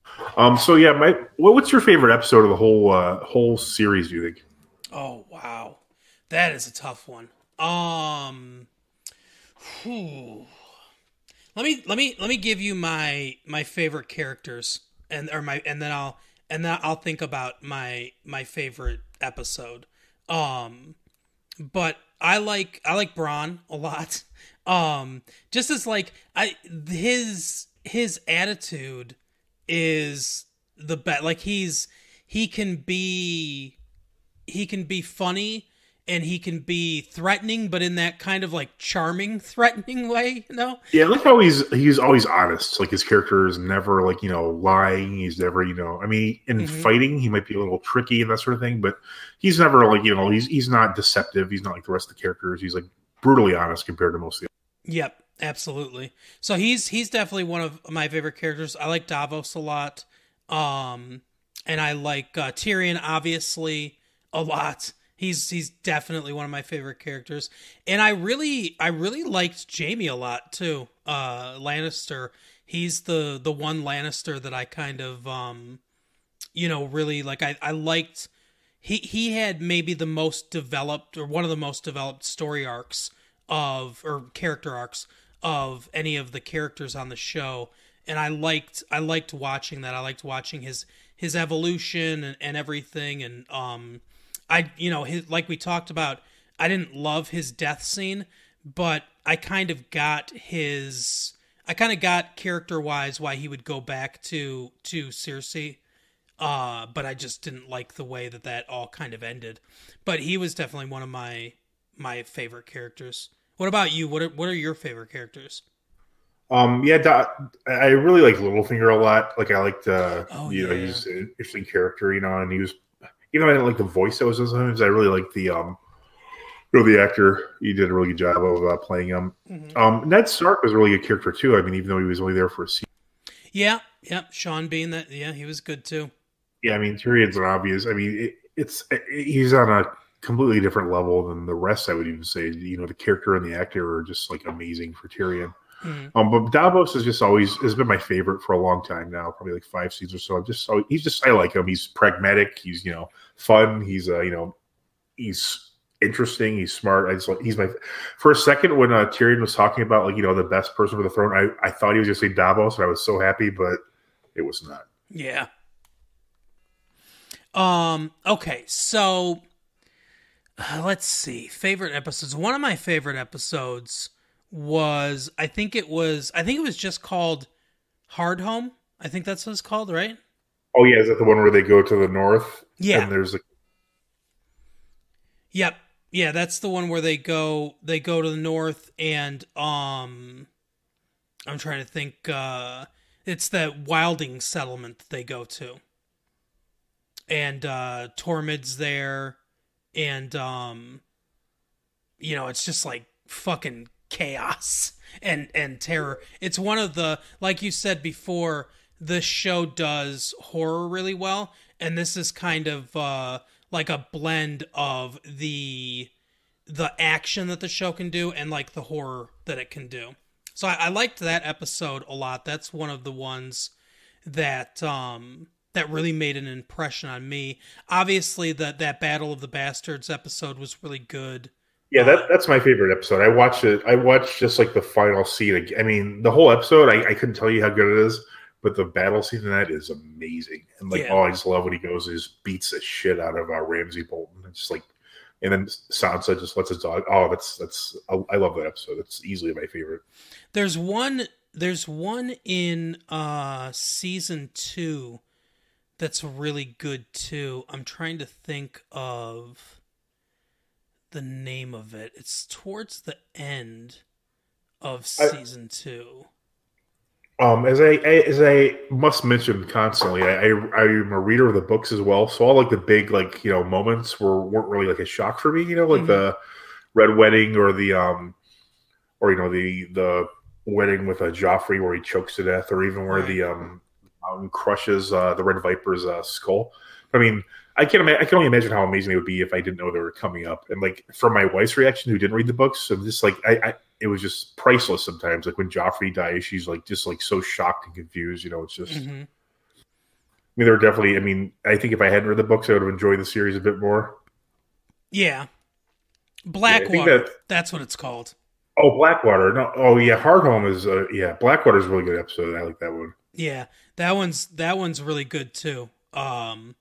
So yeah, what's your favorite episode of the whole series, do you think? Oh, wow. That is a tough one. Let me give you my favorite characters and then I'll think about my favorite episode. But I like Bronn a lot. Just as his attitude is the best. He can be funny and he can be threatening, but in that kind of charming, threatening way, Yeah, I like how he's always honest. His character is never lying. He's never in fighting he might be a little tricky and that sort of thing, but he's never he's not deceptive. He's not like the rest of the characters. He's brutally honest compared to most of the. Yep, absolutely. So he's definitely one of my favorite characters. I like Davos a lot, and I like Tyrion obviously a lot. He's definitely one of my favorite characters, and I really liked Jaime a lot too. Lannister. He's the one Lannister that I kind of really like. I liked. He had maybe the most developed, or one of the most developed story arcs or character arcs of any of the characters on the show, and I liked watching that. I liked watching his evolution and everything, and like we talked about, I didn't love his death scene, but I kind of got character wise why he would go back to Cersei. But I just didn't like the way that all kind of ended. But he was definitely one of my favorite characters. What about you? What are your favorite characters? I really like Littlefinger a lot. Like I liked, he's an interesting character, and he was, even though I didn't like the voice that was in sometimes, I really liked the actor. He did a really good job of playing him. Mm-hmm. Ned Stark was a really good character too. I mean, even though he was only there for a season. Yeah. Sean Bean, he was good too. Yeah, I mean, Tyrion's an obvious. I mean, he's on a completely different level than the rest. I would even say, the character and the actor are just like amazing for Tyrion. Mm-hmm. But Davos has been my favorite for a long time now, probably like 5 seasons or so. I like him. He's pragmatic. He's fun. He's he's interesting. He's smart. For a second when Tyrion was talking about the best person for the throne, I thought he was going to say Davos, and I was so happy, but it was not. Yeah. Okay, so let's see. Favorite episodes. One of my favorite episodes was I think it was just called Hard Home. I think that's what it's called, right? Oh yeah, is that the one where they go to the north? Yeah. And there's Yep. Yeah, that's the one where they go to the north, and I'm trying to think, it's the Wilding settlement that they go to. And Tormund's there, and it's just like fucking chaos and terror. It's one of the, like you said before, the show does horror really well, and this is kind of like a blend of the action that the show can do and like the horror that it can do. So I liked that episode a lot. That's one of the ones that really made an impression on me. Obviously, that Battle of the Bastards episode was really good. Yeah, that's my favorite episode. I watched it. I watched just like the final scene. I mean, the whole episode, I couldn't tell you how good it is, but the battle scene in that is amazing. And I just love when he goes and just beats the shit out of Ramsay Bolton. It's just like, and then Sansa just lets his dog. Oh, I love that episode. It's easily my favorite. There's one in season 2 that's really good too. I'm trying to think of the name of it. It's towards the end of season 2. As I must mention constantly, I'm a reader of the books as well. So all like the big moments weren't really like a shock for me. Like the Red Wedding or the the wedding with Joffrey where he chokes to death, or even where the mountain crushes the Red Viper's skull. I mean, I can only imagine how amazing it would be if I didn't know they were coming up. And like from my wife's reaction, who didn't read the books, I'm just like it was just priceless sometimes. Like when Joffrey dies, she's like just like so shocked and confused. It's just. Mm-hmm. I mean, there were definitely. I mean, I think if I hadn't read the books, I would have enjoyed the series a bit more. Yeah, Blackwater. That's what it's called. Oh, Blackwater. No. Oh, yeah. Hard Home is. Blackwater is a really good episode. I like that one. Yeah, that one's really good too. And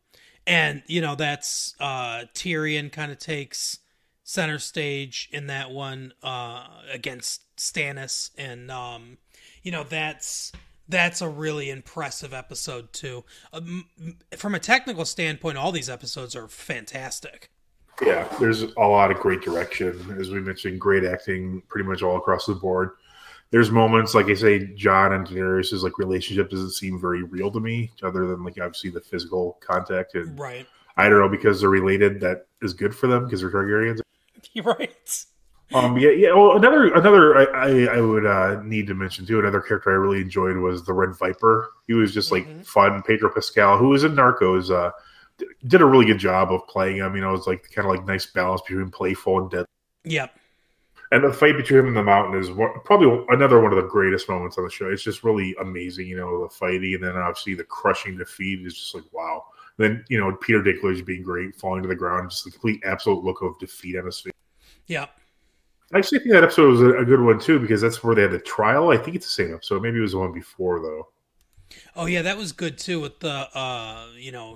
that's Tyrion kind of takes center stage in that one against Stannis, and that's a really impressive episode too. From a technical standpoint, all these episodes are fantastic. Yeah, there's a lot of great direction, as we mentioned, great acting pretty much all across the board. There's moments, like I say, Jon and Daenerys' like relationship doesn't seem very real to me, other than like obviously the physical contact. And right. I don't know, because they're related, that is good for them because they're Targaryens. You're right. Yeah. Well, another I would need to mention too. Another character I really enjoyed was the Red Viper. He was just like fun. Pedro Pascal, who was in Narcos, did a really good job of playing him. You know, it's like kind of like nice balance between playful and deadly. Yep. And the fight between him and the Mountain is probably another one of the greatest moments on the show. It's just really amazing, you know, the fighting, and then obviously the crushing defeat is just like, wow. Then, you know, Peter Dinklage being great, falling to the ground, just the complete absolute look of defeat on his face. Yeah. I actually think that episode was a good one, too, because that's where they had the trial. I think it's the same episode. Maybe it was the one before, though. Oh, yeah, that was good, too, with the,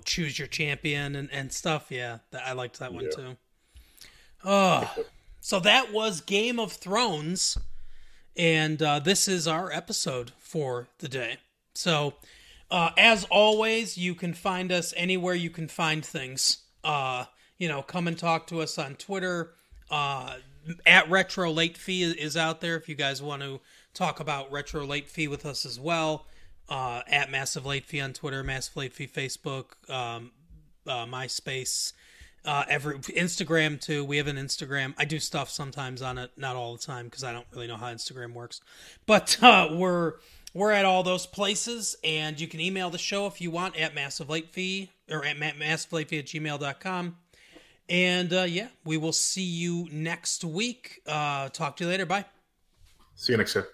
choose your champion and stuff. Yeah, I liked that one, too. Oh, so that was Game of Thrones, and this is our episode for the day. So, as always, you can find us anywhere you can find things. Come and talk to us on Twitter. At Retro Late Fee is out there if you guys want to talk about Retro Late Fee with us as well. At Massive Late Fee on Twitter, Massive Late Fee Facebook, MySpace, Instagram too. We have an Instagram. I do stuff sometimes on it, not all the time because I don't really know how Instagram works. But we're at all those places, and you can email the show if you want at Massive Late Fee or at massivelatefee@gmail.com. And we will see you next week. Talk to you later. Bye. See you next time.